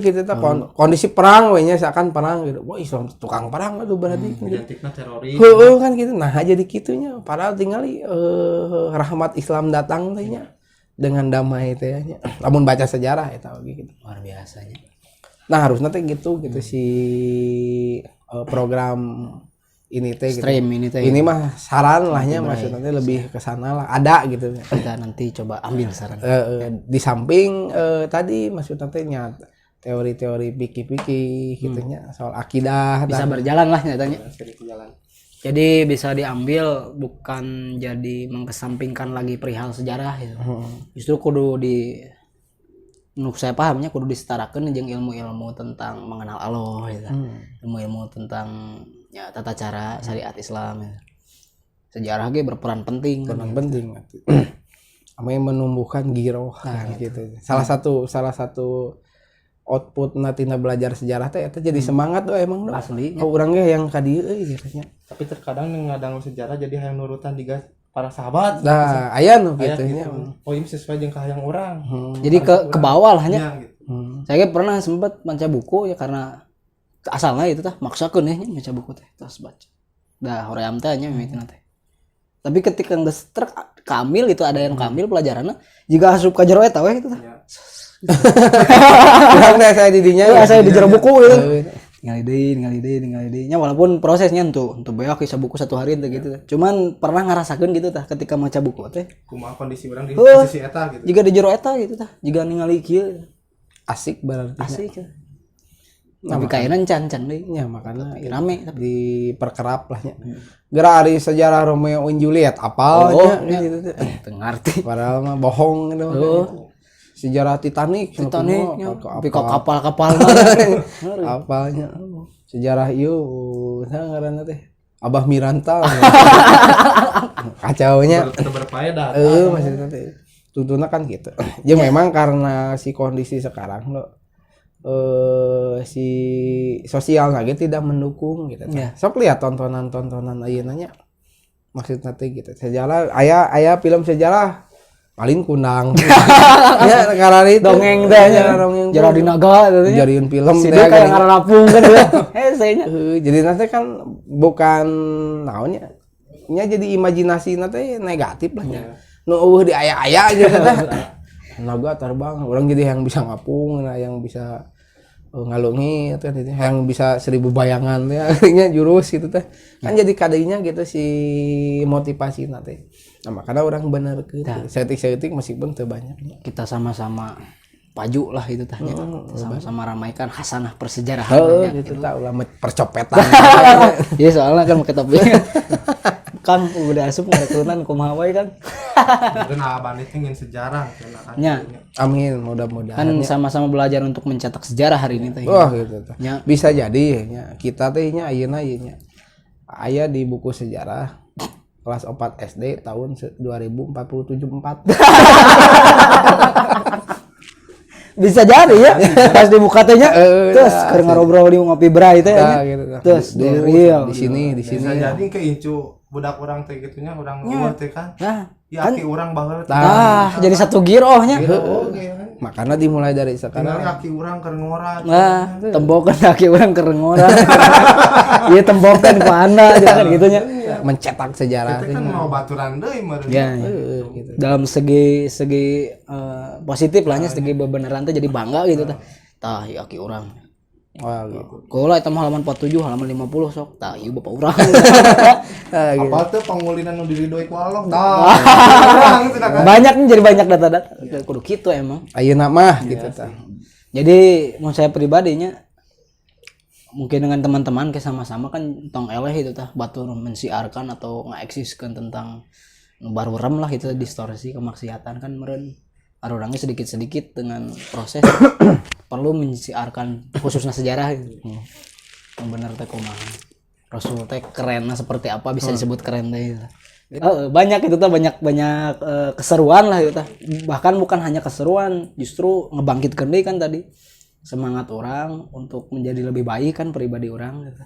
B: Gitu tah kondisi perang we nya seakan perang gitu. Wah Islam tukang perang atuh berarti
C: identikna teroris.
B: Kan gitu. Nah jadi kitunya padahal tingali rahmat Islam datang teh nya dengan damai teh nya. Lamun baca sejarah eta gitu.
A: Luar biasanya.
B: Nah harusnya teh gitu si program ini teh gitu. Ini mah saran lahnya maksudnya teh lebih ke sana lah ada gitu.
A: Kita nanti coba ambil saran.
B: Di samping tadi maksudnya teh nya teori-teori pikir-pikir gitu nya soal akidah
A: bisa berjalan lah nyatanya. Jadi bisa diambil bukan jadi mengkesampingkan lagi perihal sejarah gitu. Justru kudu menurut saya pahamnya kudu disetarakeun jeung ilmu-ilmu tentang mengenal Allah gitu. Ilmu-ilmu tentang ya tata cara syariat Islam gitu. Sejarah ge berperan penting.
B: Ame menumbuhkan giroh gitu. Salah satu output natina belajar sejarah teh eta jadi semangat emang
A: asli.
B: Urang ge yang ka dieu gitu nya.
C: Tapi terkadang ngadang sejarah jadi hayang nurutan digas para sahabat.
B: Nah, aya nu kitu nya.
C: Oh, ini sesuai jeung kahayang urang.
A: Jadi ke bawah lah nya.
C: Gitu.
A: Saya pernah sempat baca buku ya karena asalnya itu tah maksakeun nya baca buku teh terus baca. Da hoream teh nya mimitina teh. Tapi ketika geus kamil itu ada yang kamil pelajaranna jika asup ka jero eta we gitu tah.
B: Kurang teh saya didinya.
A: Saya di jero buku gitu. Tinggal ide nya walaupun prosesnya untuk beak bisa buku 1 hari teh gitu. Cuman pernah ngarasakeun gitu tah ketika maca buku teh.
C: Kumaha kondisi urang di posisi eta gitu.
A: Jika di jero eta gitu tah, jika ningali kieu
B: asik berarti.
A: Asik. Tapi kayaknya can deui
B: nya makanya
A: rame tapi
B: diperkerap lah nya. Gara ari sejarah Romeo and Juliet apalnya gitu teh.
A: Teu ngarti.
B: Padahal mah bohong gitu. Sejarah Titanic
A: tapi kok kapal-kapal
B: apalnya sejarah ieu ngaranna teh Abah Miranta kacaunya
C: berfaedah
B: maksudnya teh tuntuna kan gitu ya memang karena si kondisi sekarang lo si sosial lagi tidak mendukung gitu.
A: Ya.
B: Sok lihat tontonan ayeuna nya. Maksudna teh gitu. Sejarah aya film sejarah paling kunang. Ya karena itu
A: Dongeng teh nya.
B: dongeng
A: Jara di naga teh.
B: jadiin film
A: Si
B: teh
A: dia kayak
B: gini.
A: ngarapung kan ya. Saya nya.
B: Jadi nanti kan bukan naonnya. Nya jadi imajinasi nanti negatif lah nya. Nu eueuh di aya-aya gitu teh. Naga terbang, orang jadi yang bisa ngapung, yang bisa ngalungi atau gitu, yang bisa 1000 bayangan ya akhirnya jurus gitu teh. Kan jadi kadenya gitu si motivasi nanti. Nah, makanya orang bener ke setik-setik meskipun teu banyak.
A: Kita sama-sama paju lah itu tanya. Sama-sama ramaikan hasanah persejarahan.
B: Oh, gitu tah ulah percopetan.
A: Ya soalnya kan pakai topi. Kang udah asup ngarekunan kumaha wae kan.
C: Mungkin abang itu ingin sejarah kan.
A: Nya.
B: Amin, mudah-mudahan.
A: Kan sama-sama belajar untuk mencetak sejarah hari ini teh.
B: Wah, gitu tah.
A: Ya.
B: Bisa jadi nya kita teh nya ayeuna ieu nya. Aya di buku sejarah kelas 4 SD tahun 2047-4.
A: Bisa jadi ya. Pas dibuka teh nya. Terus keur ngarobrol di ngopi brai teh nya.
B: Gitu tah.
A: Terus
B: Dulu
A: real.
B: di sini
C: Bisa jadi ke incu budak orang teh gitunya orang luar teh kan.
A: Nah,
C: Ya aki orang baheula teh.
A: jadi satu girohnya.
C: Oke.
B: makanya dimulai dari
C: Tinggal
B: sekarang.
C: aki orang keur ngorat.
A: Nah, tembokan kaki orang kerengoran. Iya tembokan ku anda kan gitunya.
B: Mencetak sejarah.
C: Kita kan mau baturan deui meureun.
A: Ya,
B: Gitu.
A: dalam segi positif lah nya segi bebeneran teh jadi bangga gitu tah. Tah ieu aki urang.
B: Wah, gitu.
A: Kula eta mah halaman 47 halaman 50 sok. Tah ieu bapak urang.
B: Gitu.
C: Apa tuh pengulinan nu diridoi ku Allah? Tah.
A: Banyak nih jadi banyak data-data. Kudu kitu emang.
B: Ayeuna mah gitu tah.
A: Jadi mau saya pribadinya mungkin dengan teman-teman kayak sama-sama kan tong eleh itu tah batur mensiarkan atau ngaeksiskeun tentang baru rem lah itu distorsi kemaksiatan kan meureun arurangnya sedikit-sedikit dengan proses perlu mensiarkan khususnya sejarah gitu. Yang bener teh kumaha. Rasul teh kerenna seperti apa bisa disebut keren teh gitu. Banyak itu tah banyak keseruan lah itu tah. Bahkan bukan hanya keseruan, justru ngebangkitkeun deui kan tadi semangat orang untuk menjadi lebih baik kan pribadi orang gitu.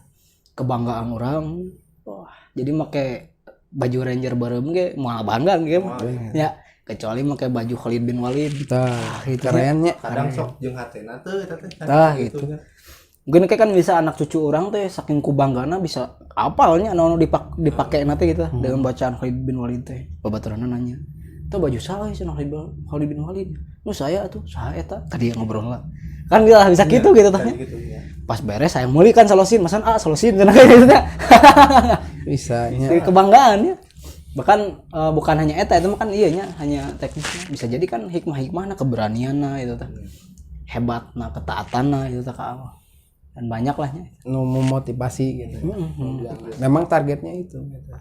A: Kebanggaan orang. Wah, jadi make baju Ranger bareng ge moal bangga ge. Ya, kecuali make baju Khalid bin Walid.
B: Tah,
A: gitu
B: keren nya.
C: Kadang sok jeung hatena teu eta teh.
A: Tah gitu. Mungkin kayak kan bisa anak cucu orang teh saking kubanggana bisa apalnya anu dipake nanti gitu dengan bacaan Khalid bin Walid teh. Babaturanna nanya, "Itu baju saha sih Khalid bin Walid?" "Nu saya atuh, saha eta?" Tadi ngobrol lah. Kan bisa gitu gitu tah.
C: Gitu ya.
A: Pas beres saya mulai kan salosin, masan salosin cenah kayak gitu teh.
B: Bisa nya.
A: Jadi kebanggaan ya. Bahkan bukan hanya eta itu mah kan iya nya hanya teknisnya. Bisa jadi kan hikmah-hikmahna keberanianna itu teh. Hebatna ketaatanna itu teh ka Allah. Dan banyak lah nya.
B: Nu memotivasi gitu. Memang targetnya itu gitu.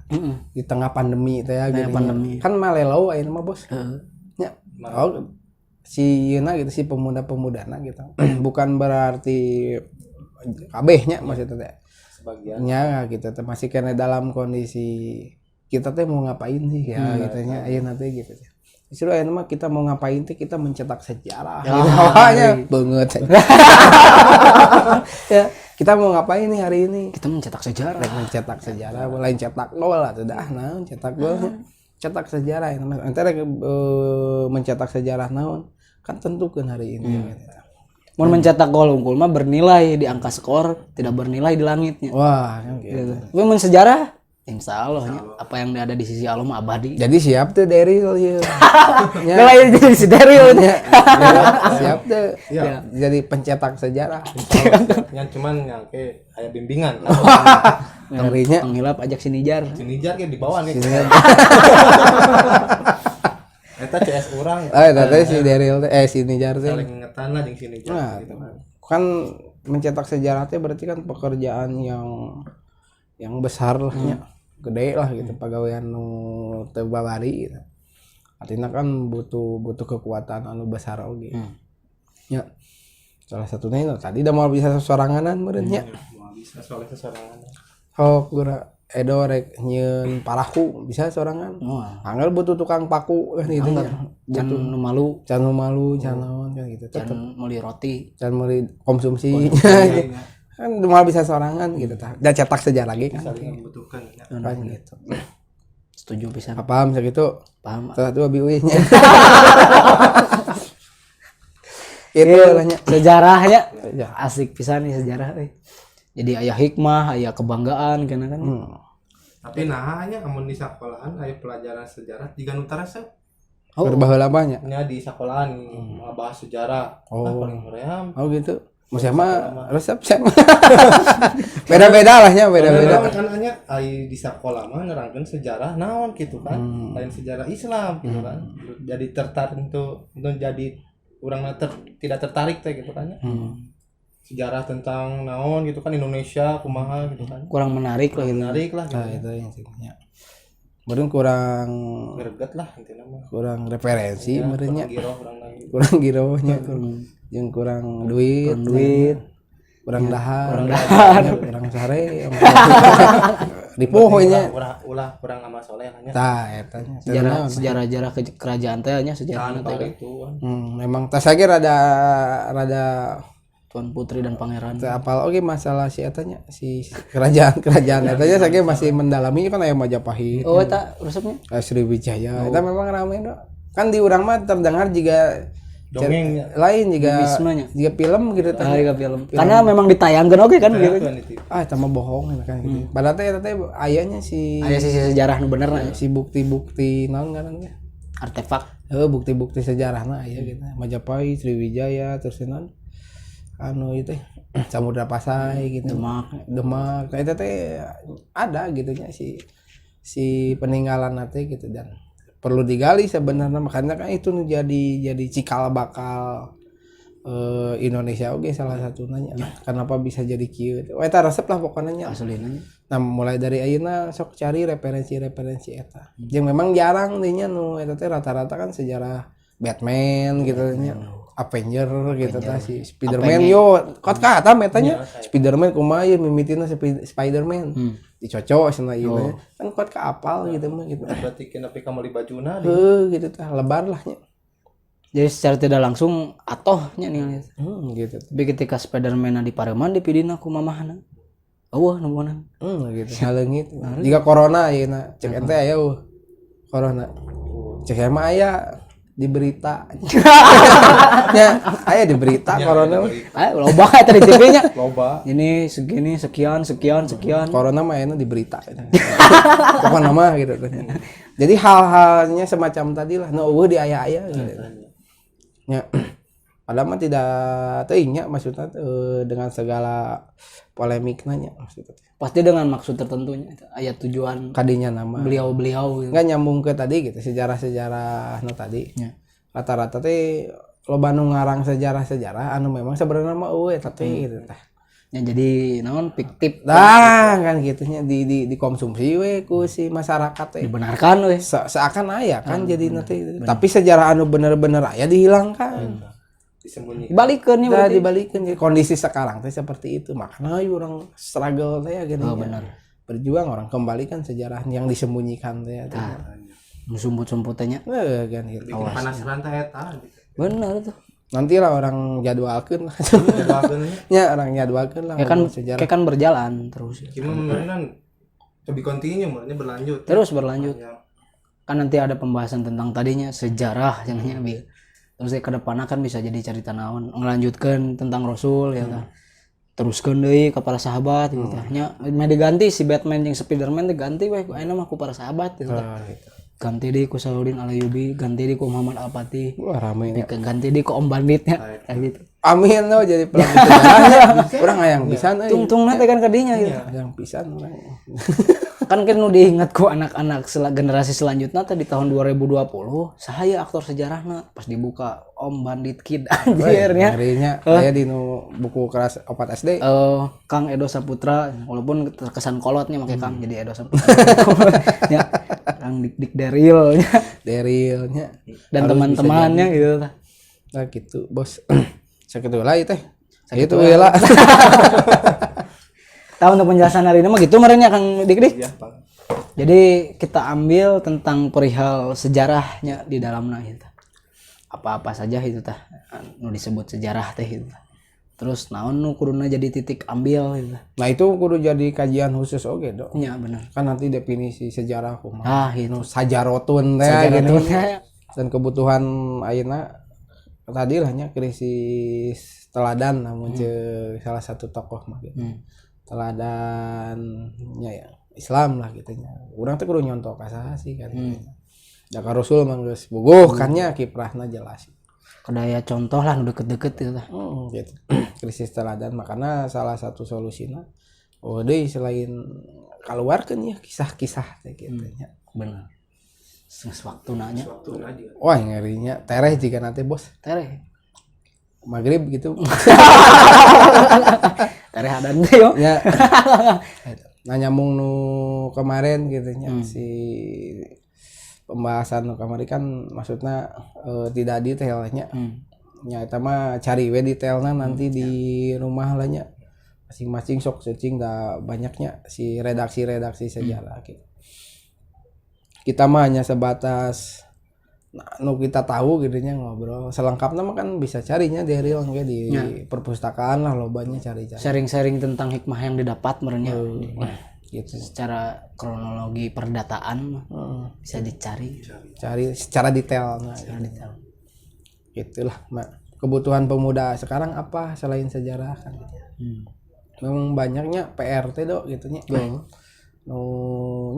B: Di tengah pandemi teh ya gitu.
A: pandemi.
B: Kan malelau ayeuna mah bos. Ya. Oh, si yeuna gitu si pemuda-pemudana gitu. Bukan berarti kabehnya maksudnya teh.
C: Sebagian.
B: Ya gitu teh masih kena dalam kondisi kita teh mau ngapain sih ya gitu nya ayeuna teh gitu. Justru ayeuna mah kita mau ngapain teh kita mencetak sejarah. Gitu. Banget. Ya, kita mau ngapain nih hari ini?
A: Kita mencetak sejarah.
B: Mencetak sejarah, lain cetak gol lah dah. Nah, cetak gol. Cetak sejarah yang antara mencetak sejarah naon kan tentukan hari ini.
A: Mau mencetak gol unggul mah bernilai di angka skor, tidak bernilai di langitnya.
B: Wah, gitu.
A: Tapi men sejarah insya Allah apa yang ada di sisi Allah mah abadi.
B: Jadi siap tuh dari ya.
A: Nilai jadi si Daryl
B: Siap tuh.
C: Iya.
B: Jadi pencetak sejarah.
C: Yang cuman yang ke aya bimbingan.
B: Ngerinya
A: penghilap ajak si Nijar.
C: Sinijar ke di bawah nih. Eta CS urang.
B: tadi si Daryl si Nijar teh.
C: Saling ngetana jeung Sinijar
B: Nah,
C: gitu.
B: kan mencetak sejarah teh berarti kan pekerjaan yang besar lah nya. Gede lah gitu pagawean nu teu babari gitu. Artinya kan butuh kekuatan anu besar oge. Ya. Salah satunya itu tadi udah mau bisa soranganan meureun nya.
C: Mau bisa soalnya sesorangan.
B: Hok gura edo rek nyeun parahu bisa sorangan. Angger butuh tukang paku kan gitu nya.
A: Can nu malu,
B: Can malu, can naon kan gitu.
A: can meuli roti.
B: Can meuli konsumsi. Kan cuma bisa sorangan gitu tah. Dan cetak sejarah lagi kan.
C: saling membutuhkan ya.
B: Kan gitu.
A: Setuju pisan.
B: Paham sakitu?
A: Paham.
B: Salah dua biuih nya. Itu lah nya.
A: Sejarahnya asik pisan nih sejarah euy. Jadi aya hikmah, aya kebanggaan kana kan.
C: Tapi nah nya amun di sekolahan aya pelajaran sejarah tiga nu tarasa
B: Berbaheula banyak.
C: nya di sekolahan bahas sejarah. Paling hoream.
B: Oh gitu. Masih mah resep sih. Beda-beda lah nya, beda-beda.
C: Kan nya ai di sekolah mah nerangkeun sejarah naon gitu kan. Lain sejarah Islam gitu kan. Jadi tertarik untuk jadi urang tidak tertarik teh gitu kan ya. Sejarah tentang naon gitu kan Indonesia kumaha gitu kan.
A: Kurang menarik lah gitu.
C: Menarik lah gitu.
B: Nah, itu yang intinya. Meureun kurang
C: Greget lah intinya mah.
B: kurang referensi meureun nya.
C: Giroh urang lagi.
B: Kurang girohnya jeung kurang duit, kurang dahar, kurang sare. Ripuh nya.
C: Ulah kurang amal soleh nya.
B: Tah eta nya.
A: Sejarah kerajaan teh nya sejarah teh kan.
C: Itu.
B: Memang tas lagi rada
A: Tuan Putri dan Pangeran.
B: teu apal oge masalah si eta nya si kerajaan eta nya saya masih mendalami kan aya Majapahit.
A: Oh eta resepnya.
B: Sriwijaya eta memang rame do. Kan di urang mah terdengar juga
C: Dongeng
B: lain juga
A: Wismanya.
B: juga film gitu tah.
A: Ah, film. Karena memang ditayangkeun oge kan gitu.
B: Eta mah bohong kan gitu. Padahal teh eta teh ayanya si
A: Aya sisi sejarah nu bener na.
B: si bukti-bukti naon ngaranna?
A: Artefak.
B: Bukti-bukti sejarahna aya gitu. Majapahit, Sriwijaya, terus naon? Anu itu Samudra Pasai gitu. Demak. Eta teh ada gitu nya si peninggalan teh gitu dan perlu digali sebenarnya makanya kan itu jadi cikal bakal Indonesia oke salah satu nanya kenapa bisa jadi kieu eta resep lah pokoknya
A: Aslina.
B: nah mulai dari ayeuna sok cari referensi eta yang memang jarang nih nya nu eta teh rata-rata kan sejarah Batman gitu nya Avenger gitu tah si Spiderman yo kot ka eta metanya Spiderman kumaha ieu mimitina Spiderman dicocok cenah ieu kan kot ka apal gitu mah gitu
C: berarti kenapa kamu di bajuna
B: gitu tah lebar lah nya
A: Jadi secara tidak langsung atohnya nih.
B: Gitu.
A: Tapi ketika Spiderman di Pareman dipidina ku mamahna. Eueuh numpunan.
B: Gitu. Haleungit. Jika corona ayeuna cek ente aya corona. Cek mah aya di berita. Ya, aya di berita corona.
A: Loba eta di TV-nya.
C: Loba.
A: Ini segini sekian.
B: Corona mah aya di berita. Pokokna mah gitu. Jadi hal-halnya semacam tadi lah. No eueuh di aya-aya gitu. Ya. Padahal mah tidak teuingnya maksudnya dengan segala polemiknya maksudnya.
A: Pasti dengan maksud tertentunya. Ayat tujuan
B: Kadinya nama
A: beliau gitu.
B: Nggak nyambung ke tadi gitu sejarah-sejarah no tadi.
A: Ya.
B: Rata-rata teh loba nu ngarang sejarah-sejarah anu memang sebenarnya mah eueuh tapi gitu tah.
A: Ya jadi naon fiktif
B: Kan gitunya dikonsumsi we ku si masyarakat teh.
A: dibenarkan we.
B: Seakan aya kan jadi nanti. Tapi sejarah anu bener-bener aya dihilangkan.
C: Disembunyikan.
A: Dibalikeun ya berarti.
B: Dibalikin kondisi sekarang teh seperti itu. Makanya orang struggle teh gini.
A: Oh, benar.
B: Berjuang orang kembalikan sejarah yang disembunyikan teh.
A: Sumput-sumputnya.
B: Kan gitu.
C: Bikin penasaran teh eta gitu.
A: Benar tuh.
B: Nanti lah orang jadwalkeun lah. Ya orang jadwalkeun lah.
A: Ya kan
B: sejarah.
A: kayak kan berjalan terus.
C: Cuma menurutnya lebih continue menurutnya berlanjut.
A: Terus berlanjut. Kan nanti ada pembahasan tentang tadinya sejarah yang bil. Terus ke depannya kan bisa jadi cerita naon ngelanjutkan tentang Rasul ya kan. Teruskeun deui ka para sahabat gitu nya. Mah diganti si Batman jeung Spiderman diganti we ayeuna mah ku para sahabat gitu.
B: Gitu.
A: Ganti di ku Salahuddin Alayubi, ganti di ku Muhammad Al-Fatih.
B: Wah rame.
A: Ganti di ku Om Banditnya kayak gitu.
B: Amin lo jadi pelaku sejarahnya. Orang hayang pisan euy.
A: Tungtungna teh kan kadinya gitu.
B: Hayang pisan urang.
A: Kan nu diingat ku anak-anak generasi selanjutnya teh di tahun 2020 sahaya aktor sejarahna pas dibuka Om Bandit Kid anjir nya.
B: Ngerinya aya di nu buku kelas 4 SD.
A: Kang Edo Saputra walaupun terkesan kolotnya make Kang jadi Edo Saputra. Ya. Kang Dik Deril nya.
B: Derilnya
A: Dan teman-temannya gitu tah.
B: Nah gitu bos. Sakitu lah teh. Sakitu lah.
A: Tahu untuk penjelasan hari ini mah gitu merenya Kang Dik.
C: Iya, Bang.
A: Jadi kita ambil tentang perihal sejarahnya di dalamnya gitu. Apa-apa saja itu tah nu disebut sejarah teh gitu. Terus naon nu kuduna jadi titik ambil gitu.
B: Nah itu kudu jadi kajian khusus oge do.
A: Nya bener.
B: Kan nanti definisi sejarah kumaha.
A: Ah gitu.
B: Sajarotun teh
A: Sajarotun
B: gini. Dan kebutuhan ayeuna tadi lah nya krisis teladan namun salah satu tokoh mah gitu. Teladannya ya Islam lah gitu nya. Urang teh kudu nyontoh ka saha sih kan. Da ka Rasul mah geus bogoh kan nya kiprahna jelas.
A: Kedaya contoh lah nu deket-deket gitu tah.
B: Gitu. Krisis teladan makanya salah satu solusinya deui selain keluarkan ya kisah-kisah teh gitu nya.
A: Bener. Geus waktuna nya.
B: Wah ngerinya tereh jika nanti bos
A: Tereh.
B: maghrib gitu.
A: Tereh adan teh yo.
B: Ya. Nah nyambung nu kemarin gitu nya si pembahasan nu kemarin kan maksudnya tidak detailnya. Nya eta mah cari we detailna nanti di rumah lah nya. Masing-masing sok searching da banyaknya si redaksi-redaksi sejarah gitu. Kita mah hanya sebatas nu kita tahu gitu nya ngobrol. Selengkapnya mah kan bisa carinya di real we di perpustakaan lah lobanya cari-cari.
A: Sharing-sharing tentang hikmah yang didapat merenya.
B: Gitu.
A: Secara kronologi perdataan bisa dicari.
B: Cari secara detail nah.
A: Secara detail.
B: Itulah kebutuhan pemuda sekarang apa selain sejarah kan. Memang banyaknya PRT do gitu nya.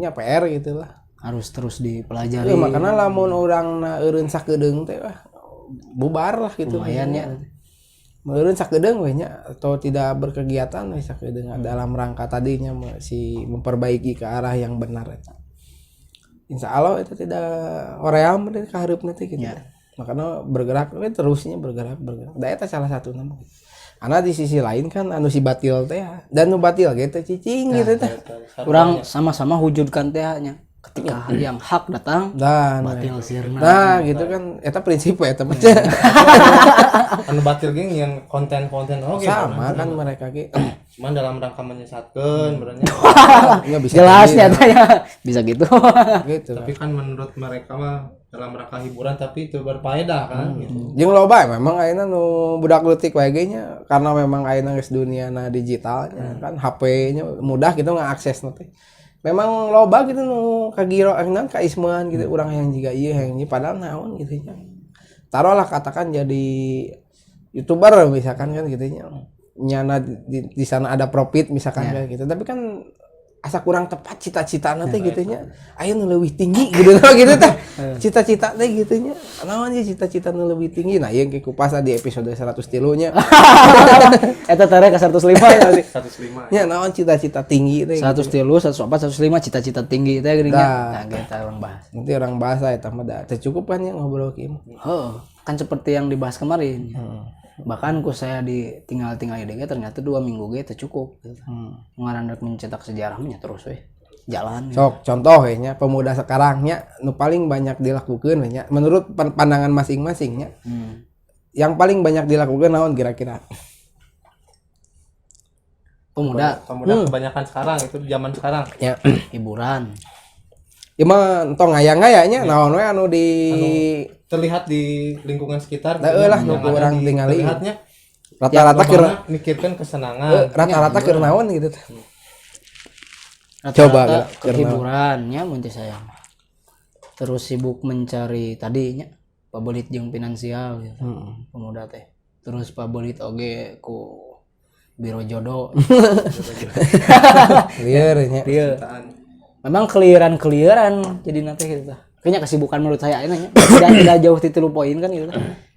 B: Nya PR gitulah.
A: Harus terus dipelajari.
B: Makanya lamun urangna eureun sakedeung teh bubar lah gitu.
A: Lumayan ya.
B: Meureun sakedeung we nya atau tidak berkegiatan we sakedeung dalam rangka tadinya si memperbaiki ke arah yang benar eta. Insya Allah itu tidak hoream dari kaharupna teh gitu. Makanya bergerak terusnya bergerak. Da eta salah satu nama. Karena di sisi lain kan anu si batil teh dan nu batil gitu cicing gitu teh.
A: Urang sama-sama wujudkan teh nya. Ketika yang hak datang
B: Dan
A: batil sirna.
B: nah gitu kan eta prinsip we eta mah.
C: Anu batil geng yang konten-konten oke
B: Sama kan mereka ge.
C: cuman dalam rangka menyesatkeun berarti
B: Enggak bisa
A: Jelas
B: gitu.
A: ya tanya. Bisa gitu.
B: Gitu.
C: tapi kan menurut mereka mah dalam rangka hiburan tapi itu berfaedah kan gitu.
B: Jeung loba memang ayeuna nu budak leutik wae ge nya karena memang ayeuna geus duniana digital kan HP-nya mudah gitu ngakses teh. Memang loba gitu nu kagiro angnan kaisman gitu urang yang jiga ieu yang ieu padahal naon gitu nya. Taruhlah katakan jadi YouTuber misalkan kan gitu nya. Nyana di sana ada profit misalkan kayak gitu. Tapi kan asa kurang tepat cita-citana teh gitu nya. Aya nu leuwih tinggi gitu gitu tah. Cita-cita teh gitu nya. Naon sih cita-cita nu leuwih tinggi? Nah, ieu ge kupas di episode 103 nya.
A: Eta tare ka 105 ya berarti.
C: 105
B: Nya naon cita-cita tinggi teh.
A: 103, 104, 105 cita-cita tinggi teh geuning nya. Nah, kita orang bahas.
B: Nanti orang bahasa eta mah da teu cukup kan ya ngobrol kieu.
A: Kan seperti yang dibahas kemarin. Bahkan ku saya tinggal IDG ternyata 2 minggu ge teu cukup gitu. Ngarandak mencetak sejarahnya terus we. Jalan.
B: Sok contoh we nya pemuda sekarang nya nu paling banyak dilakukeun we nya menurut pandangan masing-masing nya. Yang paling banyak dilakukan naon kira-kira?
A: Pemuda
C: kebanyakan sekarang itu zaman sekarang
B: Ya.
A: hiburan.
B: Ya mah entong ngaya-ngayanya naon we anu di
C: terlihat di lingkungan sekitar
B: lah nu
C: yang ada
B: urang
C: di-
B: tingali.
C: terlihatnya
B: Rata-rata keur
C: lobana mikirkan kesenangan
B: rata-rata keur naon gitu teh.
A: Rata-rata
B: Coba,
A: ke hiburannya mun teh saya. Terus sibuk mencari tadinya pabelit jeung finansial gitu. Pemuda teh. Terus pabelit oge ku biro jodoh.
B: Lieur nya.
A: Memang keliaran jadi nanti gitu. Kayaknya kesibukan menurut saya ini tidak jauh di 3 poin kan gitu.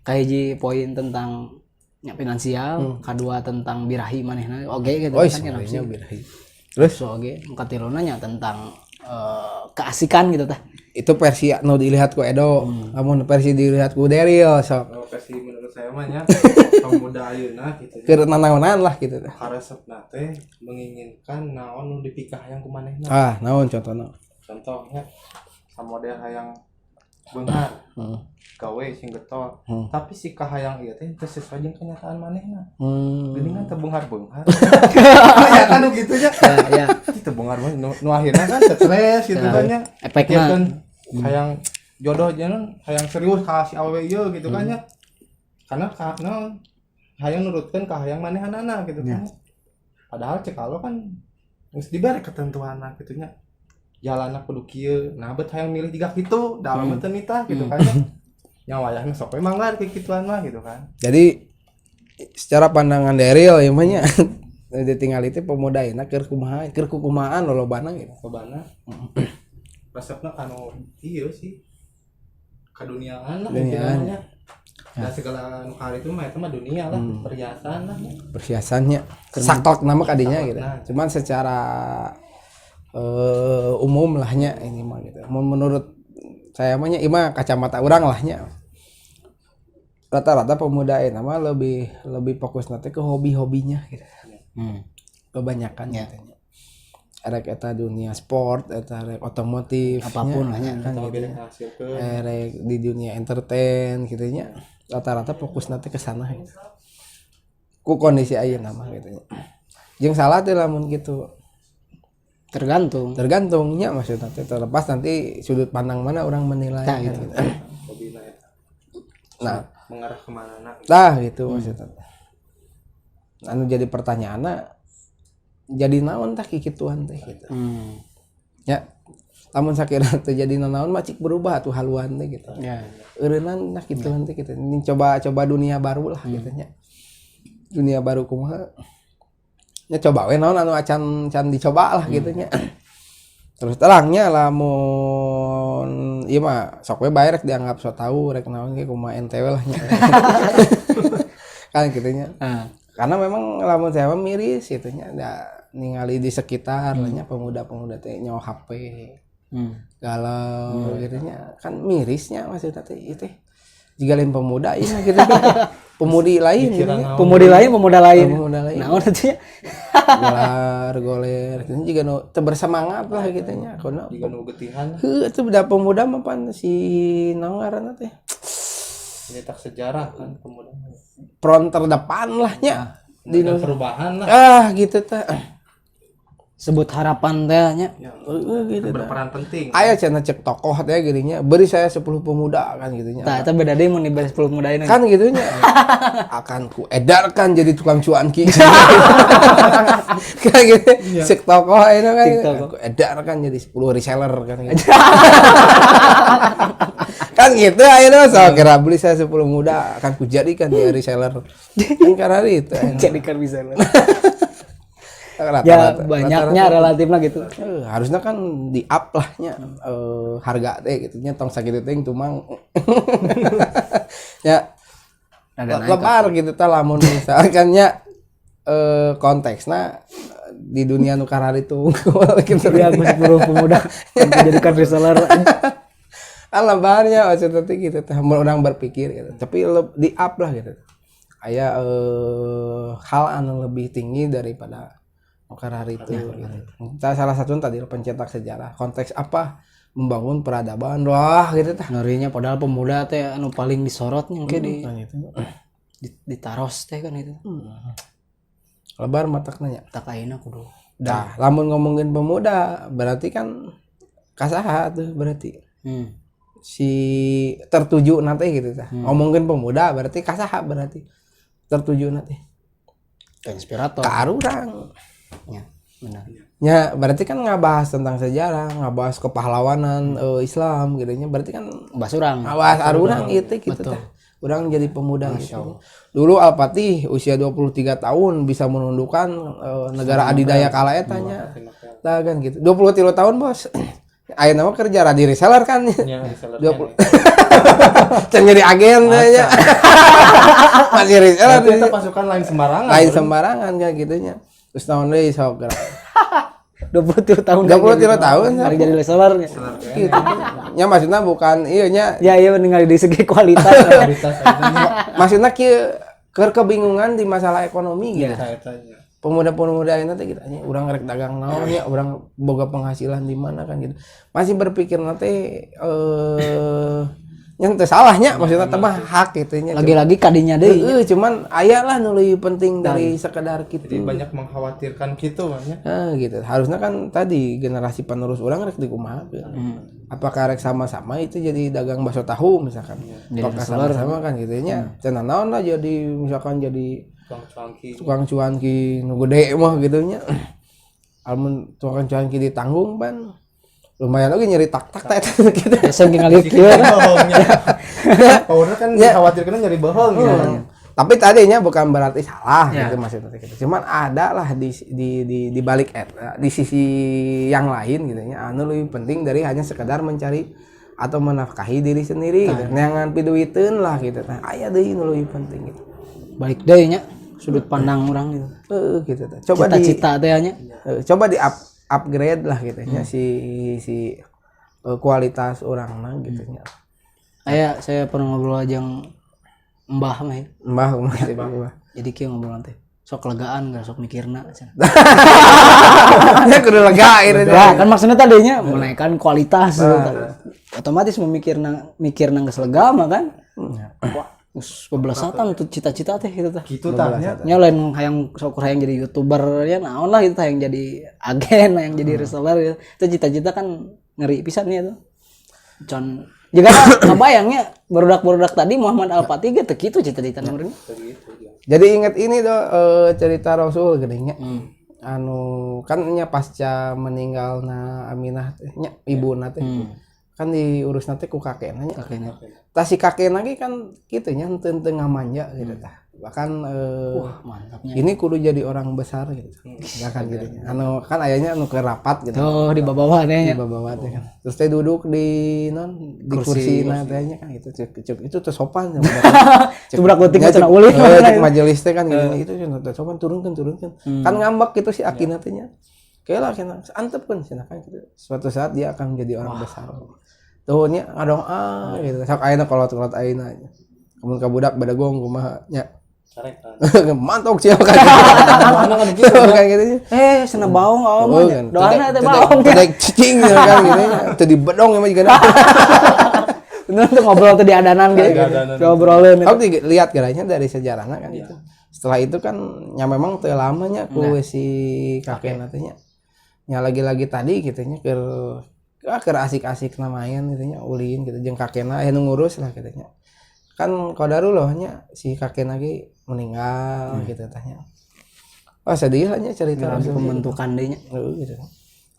A: Kahiji poin tentang finansial, kedua tentang birahi manehna oge gitu
B: Oh,
A: kan
B: sebenarnya birahi.
A: Terus oge katilunya nya tentang keasikan gitu tah.
B: Itu versi nu dilihat ku Edo. Lamun versi dilihat ku Daryl sok.
C: versi menurut saya mah nya pemuda ayeuna gitu
B: Keur nanaonan lah gitu teh.
C: karesepna teh menginginkan naon nu dipikah yang kumanehna
B: Ah, naon contohna?
C: contohnya model yang beunghar gawe sing getol tapi si kahayang ieu teh teu sesuai jeung kenyataan manehna geuningan teu beunghar-beunghar ya kan nu kitu nya
A: ya
C: teu beunghar nu akhirna kan stres gitu kan nya
A: efekna
C: hayang jodoh jangan hayang serius ka si awewe ieu gitu kan nya karena hayang nurutkeun ka hayang manehanana gitu kan padahal cek alo kan geus dibere ketentuanna kitu nya jalanna kudu kieu nah bet hayang milih jiga kitu da alamat teu nitah gitu kan nya wayahna sok we manggar ke kituan mah gitu kan
B: jadi secara pandangan Daryl ya mah nya ditinggal itu pemuda enak keur kumahaan lolobana gitu
C: kobana resepna anu ieu sih kaduniaan lah
B: Duniaan.
C: istilahnya dan segala nu kali itu mah eta mah dunia lah perhiasan lah
B: perhiasannya saklek nama kadinya gitu cuman secara umum lahnya ini mah gitu menurut saya mah nya ima kacamata urang lahnya rata-rata pemuda ini mah lebih fokus nanti ke hobi-hobinya gitu kebanyakan gitu erek eta dunia sport eta erek otomotif
A: apapun lahnya
B: kan gitu erek di dunia entertain gitu nya rata-rata fokus nanti ke sana gitu. Ku kondisi ayeuna mah gitu nya jeung salah teh lamun gitu tergantungnya maksudnya terlepas nanti sudut pandang mana orang menilai
A: nah,
B: gitu. Nah
C: mengarah kemana
B: gitu maksudnya anu jadi pertanyaanna jadi naon tah kikituan teh gitu ya lamun sakira teh jadi naon mah cik berubah tuh haluan teh gitu
A: ya
B: eureunna nah kituan teh gitu ini coba dunia baru lah gitu nya dunia baru kumaha nya coba we naon anu acan dicoba lah gitu nya terus terangnya lamun ieu mah sok we bae rek dianggap so tau rek naon ge kumaha NTW lah nya kan gitu nya karena memang lamun saya mah miris gitu nya da ningali di sekitar lah nya pemuda-pemuda teh nyawa HP galau gitu nya kan mirisnya maksudnya teh ieu teh jiga lain pemuda ieu mah gitu pemudi lain gitu nya
A: pemuda lain
B: naon atuh goler itu juga nu teu bersemangat lah gitu nya kono
C: juga nu getihan
B: heuh atuh budak pemuda mah pan si naon ngaranna teh
C: nyetak sejarah kan pemuda
B: front terdepan lah nya
C: di perubahan lah
B: gitu teh
A: sebut harapan teh nya
B: gitu
C: berperan penting
B: aya cenah cek tokoh teh geuning nya beri saya 10 pemuda kan gitu nya
A: tah eta beda deui mun diberi 10 pemuda ini
B: kan gitu nya akan ku edarkan jadi tukang cuanki kan gitu cek tokoh itu kan ku edarkan jadi 10 reseller kan gitu kan gitu ayeuna sok kira beli saya 10 muda akan ku jadikan dia reseller kan karena itu
A: jadikan reseller ya banyaknya relatifnya gitu
B: harusnya kan di up lahnya harga teh gitu nya tong sakitu teh tumang ya lebar gitu tah lamun misalkan nya konteksna di dunia nu karari itu gitu
A: ya 10 pemuda yang dijadikan reseller
B: lebarnya maksudnya gitu teh orang berpikir gitu tapi di up lah gitu aya hal anu lebih tinggi daripada karena itu gitu. Salah satu tadi pencetak sejarah konteks apa membangun peradaban wah gitu tah
A: ngerinya padahal pemuda teh anu paling disorotnya kayak ditaros teh kan itu
B: lebar matak nanya
A: tak ayeuna kudu
B: dah lamun ngomongin pemuda berarti kan kasaha tuh berarti si tertuju nanti gitu tah ngomongin pemuda berarti kasaha berarti tertuju nanti
A: inspirator
B: ka urang
A: ya benar
B: ya berarti kan ngabahas tentang sejarah ngabahas kepahlawanan Islam gitu nya berarti kan
A: bahas urang
B: ngabahas arurang gitu tah urang jadi pemuda gitu dulu Al-Fatih usia 23 tahun bisa menundukkan negara adidaya kala eta nya tah kan gitu 23 tahun bos ayeuna mah kerja di reseller kan
C: ya reseller
B: 20 jadi agen nya masih reseller
C: itu pasukan lain
B: sembarangan kan gitu nya terus tahun deui sok gerak
A: 23 tahun
B: 23 tahun
A: hari jadi reseller
B: gitu nya maksudna bukan ieu nya
A: ya ningali di segi kualitas
B: maksudna kieu keur kebingungan di masalah ekonomi gitu pemuda-pemuda ini nanti kita orang rek dagang naon ya, orang boga penghasilan di mana kan gitu. Masih berpikir nanti yang teu salahnya maksudnya teh mah hak gitu nya.
A: Lagi-lagi kadinya deui.
B: Cuman aya lah nu leuwih penting dari sekedar
C: Jadi
B: kitu.
C: banyak mengkhawatirkan gitu banyak.
B: Gitu. Harusnya kan tadi generasi penerus orang rek dikumahakeun. Apakah rek sama-sama itu jadi dagang bakso tahu misalkan. Apakah sama-sama kan gitu nya. Cenah naon lah jadi misalkan jadi tukang cuanki nu gede mah gitu nya. Almun tukang cuanki ditanggung ban lumayan lagi nyeri tak-tak gitu.
A: Biasa ningali kieu.
C: Powernya kan dikhawatirkan nyari bohong ya.
B: Tapi tadinya bukan berarti salah gitu maksudnya gitu. Cuman ada lah di balik di sisi yang lain gitu ya. Anu lebih penting dari hanya sekedar mencari atau menafkahi diri sendiri gitu. Neangan piduiteun lah gitu. Nah, aya deui nu lebih penting gitu.
A: Balik deui nya sudut pandang orang gitu.
B: Gitu teh. Coba
A: Cita-cita teh nya.
B: Coba di upgrade lah gitu ya si kualitas orang mah gitu nya.
A: Saya pernah ngobrol jeung Mbah mah ya.
B: Mbah.
A: Jadi kieu ngobrol teh. Sok legaan gak sok mikirna cenah.
B: Ya kudu lega akhirnya.
A: Kan maksudnya tadinya menaikkan kualitas otomatis mikirna geus lega mah kan. Wah, geus 12 tahun tuh cita-cita teh gitu tah.
C: Gitu tanya.
A: Nya lain hayang sok hayang jadi YouTuber ya naon lah gitu hayang jadi agen, hayang jadi reseller gitu. Itu cita-cita kan ngeri pisan nih itu. Con juga kebayangnya barudak tadi Muhammad Al-Fatih ge teu kitu cita-cita urang.
B: Jadi ingat ini cerita Rasul geuning nya. Anu kan nya pasca meninggalna Aminah teh nya ibuna teh. Kan diurusna teh ku kakekna nya. Tah si kakekna ge kan kitu nya henteu ngamanja gitu tah. Bahkan
A: Mantapnya.
B: ini kudu jadi orang besar gitu. Enggak kan gitu. Anu kan ayahnya anu ke rapat gitu.
A: Oh, di bawah teh nya.
B: Di bawah teh kan. Terus teh duduk di kursina teh nya kan gitu. Itu teh sopan.
A: Itu budak leutik cenah ulin.
B: Cek majelis teh kan gitu. Itu teh sopan turunkeun. Kan ngambek gitu si Akina teh nya. Kayak lah antepkeun cenah kan gitu. Suatu saat dia akan menjadi orang besar. Tuh nya ngadong gitu. Sok ayeuna kolot-kolot ayeuna. Kemun ka budak badagong kumaha nya. Mantok sih kan. Kan gitu.
A: Cenah baong mah. Doana teh baong.
B: Teh cicing kan gitu. Teu dibedong emang juga.
A: Bener tuh ngobrol tuh di adanan gitu. Ngobrolin.
B: Aku lihat garanya dari sejarahnya kan itu. Setelah itu kan ya memang teu lamanya ku si kakekna teh nya. Nya lagi-lagi tadi gitu nya keur asik-asik main gitu nya ulin gitu jeung kakekna anu ngurus lah gitu nya. Kan qadarullah nya si kakekna ge meninggal gitu tanya. Wah sedih lah nya cerita
A: pembentukan deui nya.
B: Gitu.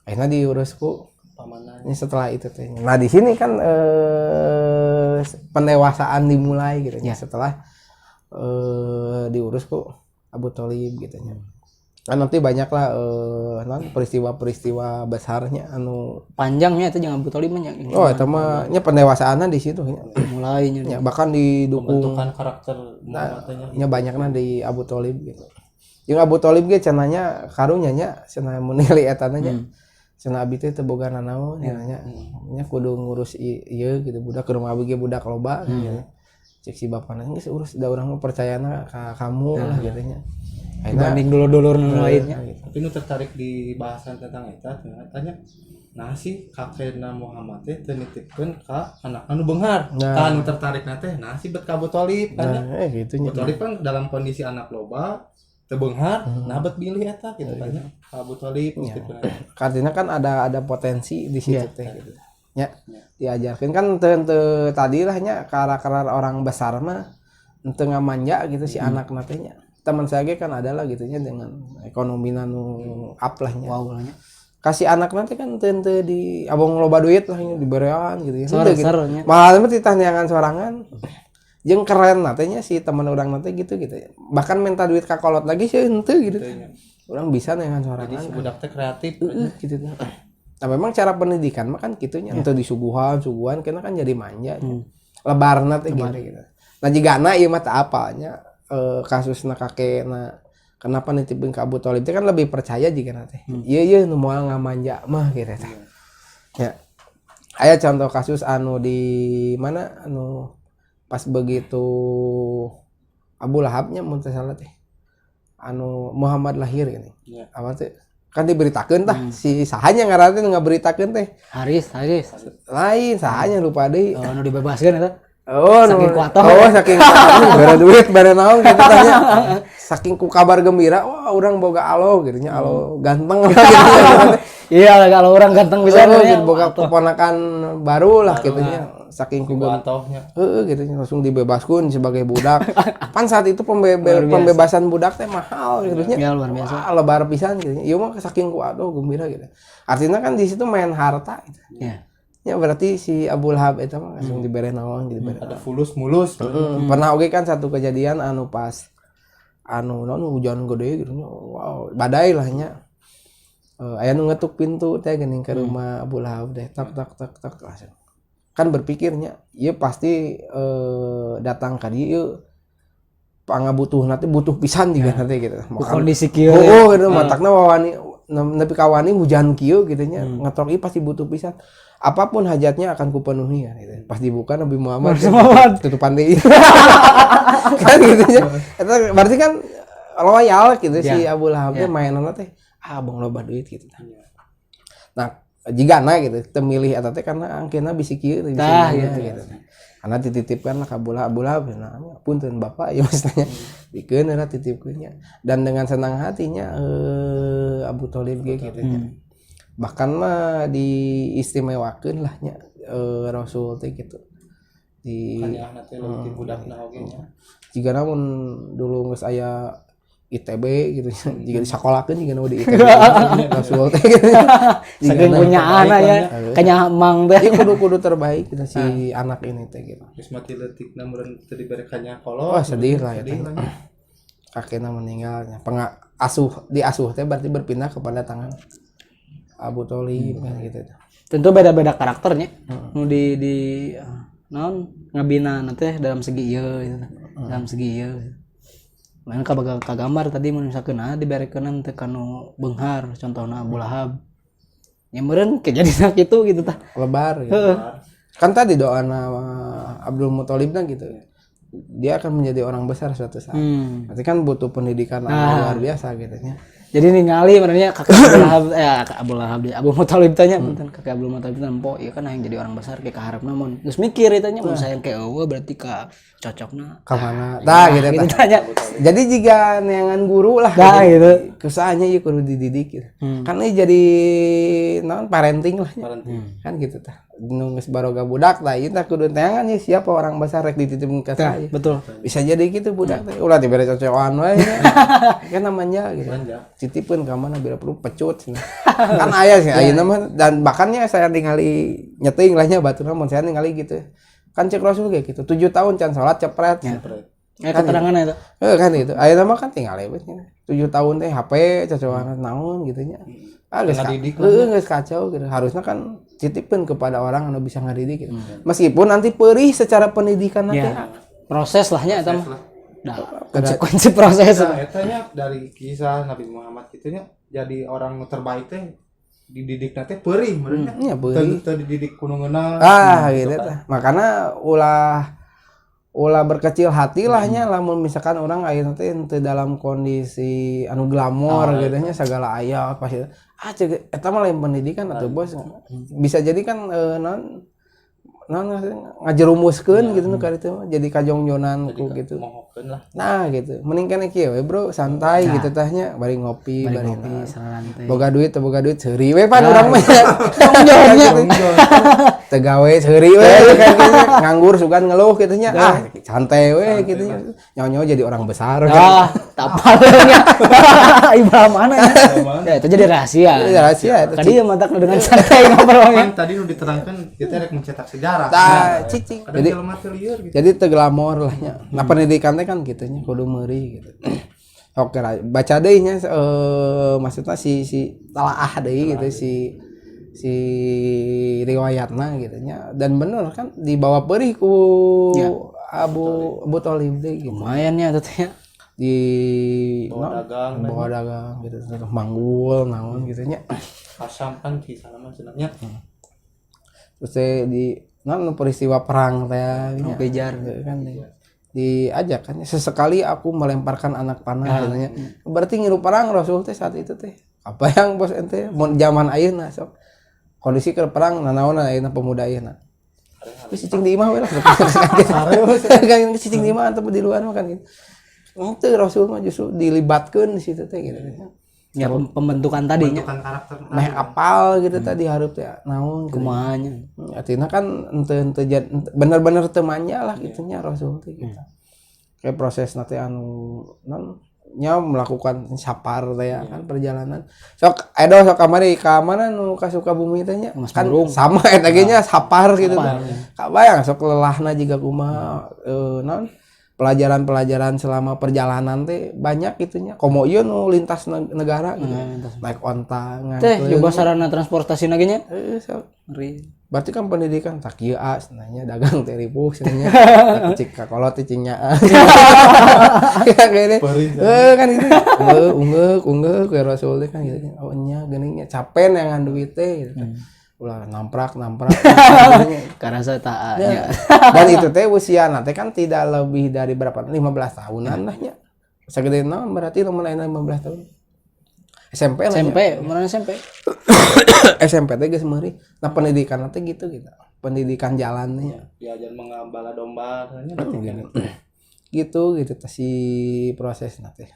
B: Akhirnya diurus ku pamanannya setelah itu teh. Nah di sini kan pendewasaan dimulai gitu nya setelah diurus ku Abu Thalib gitu nya. Kan nanti banyak lah peristiwa-peristiwa besarnya anu
A: panjangnya itu jangan Abu Thalib nya.
B: Oh eta mah nya pendewasaanna di situ nya.
A: Mulainya
B: Bahkan didukung
C: pembentukan karakter
B: nya banyakna di Abu Thalib gitu. Jeung Abu Thalib ge cenanya karunya nya cenah mun nilai eta nya. Cenah abi teh teu boga nanaon nya. Nya kudu ngurus ieu gitu budak ke rumah abi ge budak loba gitu. Cek si bapana geus urus da urang mah percayana ka kamu lah gitu nya.
A: Dibanding dulur-dulur lainnya.
C: Tapi nu tertarik di bahasan tentang eta tanya nah si kakekna Muhammad teh teu nitipkeun ka anak anu beunghar. Kan tertarik teh nah si bet ka Abu Thalib kan.
B: Gitu nya.
C: Abu Thalib kan dalam kondisi anak loba teu beunghar, nah bet milih eta gitu tanya. Abu Thalib nitipkeun.
B: Artinya kan ada potensi di situ teh gitu. Ya, diajarkan kan teu tadi lah nya karakter orang besar mah teu ngamanja gitu si anak natenya. Teman saya kan adalah gitunya dengan ekonomi nu up lah nya. Wow nya. Kasih anak nanti kan teu di abong loba duit lah nya diberean gitu ya.
A: Sor-sor nya.
B: Mahal mah ditanyakan sorangan. Jeung keren natenya si teman urang nanti gitu. Bahkan minta duit ka kolot lagi sih henteu gitu. Urang bisa nengan sorangan.
C: Jadi si budak teh kreatif
B: gitu. Nah memang cara pendidikan mah kan gitunya ente disuguhan karena kan jadi manja. Lebarna teh gitu. Nah jigana ieu mah teh apanya kasusna kakekna kenapa nitipkeun ka Abu Thalib teh kan lebih percaya jigana teh. Ieu nu moal ngamanja mah gitu teh. Ya. Aya contoh kasus anu di mana anu pas begitu Abu Lahabnya mun teu salah teh. anu Muhammad lahir gini.
C: Iya.
B: Apa tuh? Kan diberitakeun tah si sahanya ngaranna ngaberitakeun teh.
A: Haris
B: Lain sahanya lupa deui.
A: nu dibebaskeun eta
B: Oh,
A: saking kuat
B: saking bara duit bara naon gitu tanya. Saking ku kabar gembira, wah urang boga alo gitu nya, alo ganteng gitu.
A: iya kalau orang ganteng bisa
B: gitu boga keponakan baru lah gitu nya. Saking ku
C: atohnya.
B: gitu nya langsung dibebaskeun sebagai budak. Pan saat itu pembebasan budak teh mahal gitu nya.
A: Ya luar biasa.
B: Wah, lebar pisan gitu nya. Ieu mah saking ku aduh gembira gitu. Artinya kan di situ main harta gitu.
A: Iya.
B: Ya berarti si Abu Lahab itu mah langsung dibere naon gitu.
C: Ada fulus mulus.
B: Pernah oge kan satu kejadian anu pas anu naon hujan gede gitu nya. Wow, badai lah nya. Aya nu ngetuk pintu teh geuning ke rumah Abu Lahab teh tak langsung. Kan berpikirnya, ieu pasti datang ka dieu pangabutuhna teh butuh pisan juga nanti gitu.
A: Kondisi kieu.
B: Oh, gitu matakna wawani nepi ka wani hujan kieu gitu nya. Ngetok ieu pasti butuh pisan. Apapun hajatnya akan kupenuhi ya gitu. Pas dibuka Nabi Muhammad tutupan deui. Kan gitu nya. Eta berarti kan loyal gitu si Abu Lahab teh mainanna teh abang loba duit gitu. Nah, jigana gitu teu milih eta teh karena angkeuna bisi kieu gitu. Karena dititipkan lah ka Abu Lahab nah punten Bapak ya maksudnya dikeun era titipkeun nya. Dan dengan senang hatinya Abu Thalib ge gitu nya. Bahkan mah diistimewakeun lah nya Rasul teh gitu di
C: Kanya teh leuwih budakna oge nya.
B: Jika namun dulu geus aya ITB gitu jika disakolakeun jiga nu di ITB Rasul teh gitu
A: saking punyaan ya kanya mang teh
B: kudu terbaik gitu si anak ini teh gitu
C: Geus mati leutikna meureun teu dibere kanya kolot.
B: Oh sedih lah ya kakekna meninggalnya diasuh teh berarti berpindah kepada tangan Abu Thalib kan gitu.
A: Tentu beda-beda karakternya. Nu di naon ngabina teh dalam segi ieu gitu. Dalam segi ieu. Main ka gambar tadi mun misalkeun diberekeun teh kanu beunghar contohna Abu Lahab. Nya meureun kejadian kitu gitu tah.
B: Lebar gitu. Kan tadi doana Abdul Muthalib gitu. Dia akan menjadi orang besar suatu saat. Berarti kan butuh pendidikan luar biasa gitu nya.
A: Jadi ningali sebenarnya kakek Abu Lahab Abu Muthalib tanya punten kakek Abu Muthalib teh empo ieu kan yang jadi orang besar kayak kaharepna mun geus mikir eta nya mun sayang ke eueuh berarti ka cocokna
B: ka mana tah gitu
A: tanya.
B: Jadi jika neangan guru lah
A: gitu
B: keusahanya ieu kudu dididik gitu. Kan ini jadi naon parenting lah kan gitu tah nu geus baroga budak tah ieu tah kudu neangan ya siapa orang besar rek dititipkeun ka saya.
A: Betul.
B: Bisa jadi gitu budak teh ulah dibere cocokan we kan namanya gitu. Titipkeun ka mana bila perlu pecut kan aya sih ayeuna mah dan bahkannya saya ningali nyeting lahnya baturna mun saya ningali gitu kan cek Rasul kayak gitu 7 tahun can salat cepret
A: keterangan itu
B: kan gitu ayeuna mah kan tinggal we 7 tahun teh HP cocokan naon gitu nya geus kacau gitu harusnya kan titipkeun kepada orang anu bisa ngadidik gitu meskipun nanti perih secara pendidikan nanti
A: proses lahnya eta mah konsekuensi proses.
C: Nah, etanya dari kisah Nabi Muhammad gitunya jadi orang terbaik teh dididik teh peurih meureun nya. Teu dididik kudu ngeunah.
B: Gitu tah. Makana ulah berkecil hati lah nya lamun misalkan orang ayeuna teh teu dalam kondisi anu glamor gitu nya segala aya pasti ceuk eta mah lain pendidikan atuh bos. Bisa jadi kan ngajerumuskeun gitu nu kali teh jadi kajongjonan ku gitu. Nah gitu. Mending kana kieu we bro, santai gitu tah nya bari ngopi santai. Boga duit seuri we pan urang mah. Jongjonya. Teu gawe seuri we nganggur sugan ngeluh kitu nya. Santai we kitu nya. Nyaho-nyaho jadi orang besar
A: kan. Tapalnya. Ibadah mana ya? Ya itu jadi rahasia. Tadi mantak dengan santai ngobrolnya.
C: Tadi nu diterangkan kita rek mencetak sejarah.
B: Cicing. Jadi teu glamor lah nya. Nah pendidikan teh kan kitu nya kudu meuri gitu. Oke lah, baca deui nya maksudna si talaah deui gitu si riwayatna gitu nya. Dan bener kan dibawa peurih ku Abu Thalib deui gitu.
A: Lumayan nya eta teh
B: di
C: bawa
B: dagang gitu manggul naon gitu nya.
C: Asam kan di salaman cenahnya.
B: Terus di peristiwa perang teh
A: kejar
B: kan diajak kan sesekali aku melemparkan anak panah katanya. Berarti ngilu perang Rasul teh saat itu teh. Apa yang bos ente mun zaman ayeuna sok. Kondisi ke perang nanaon ayeuna pemuda ayeuna. Wis cicing di imah we lah. Kan cicing di imah atau di luar mah kan gitu. Itu Rasul mah justru dilibatkeun di situ teh gitu.
A: Ya pembentukan tadinya.
C: Pembentukan karakter.
B: Meh apal gitu tadi hareup teh naon
A: Kumanya.
B: artinya kan ente bener-bener temanya lah gitunya Rasul teh gitu. Kayak proses nanti anu non nya melakukan sapar teh ya kan perjalanan. Sok edo sok kamari ka mana nu ka Sukabumi teh nya kan sama eta ge nya sapar gitu teh. Kabayang sok lelahna jiga kumaha non pelajaran-pelajaran selama perjalanan teh banyak gitunya. Komo ieu nu lintas negara gitu. Naik onta
A: Teh juga sarana transportasi na ge nya.
B: Sok.
A: Ngeri.
B: Berarti kan pendidikan tak kieu sebenarnya dagang teh ripuh sebenarnya. Cik kakolot cingnya. Kayak kan itu. Ungeuk ke Rasul teh kan gitu. Oh nya geuning nya capen yang duit teh gitu. Ulah namprak
A: Karena saya tak
B: ya. Dan itu teh usia teh kan tidak lebih dari berapa 15 tahunan lah nya. Sagede naon berarti lamun 15 tahun. SMP lah.
A: mana SMP?
B: SMP teh geus meuri. Nah pendidikan teh gitu. Pendidikan jalan nya.
C: Diajar mengambala domba nya
B: Gitu teh si proses teh.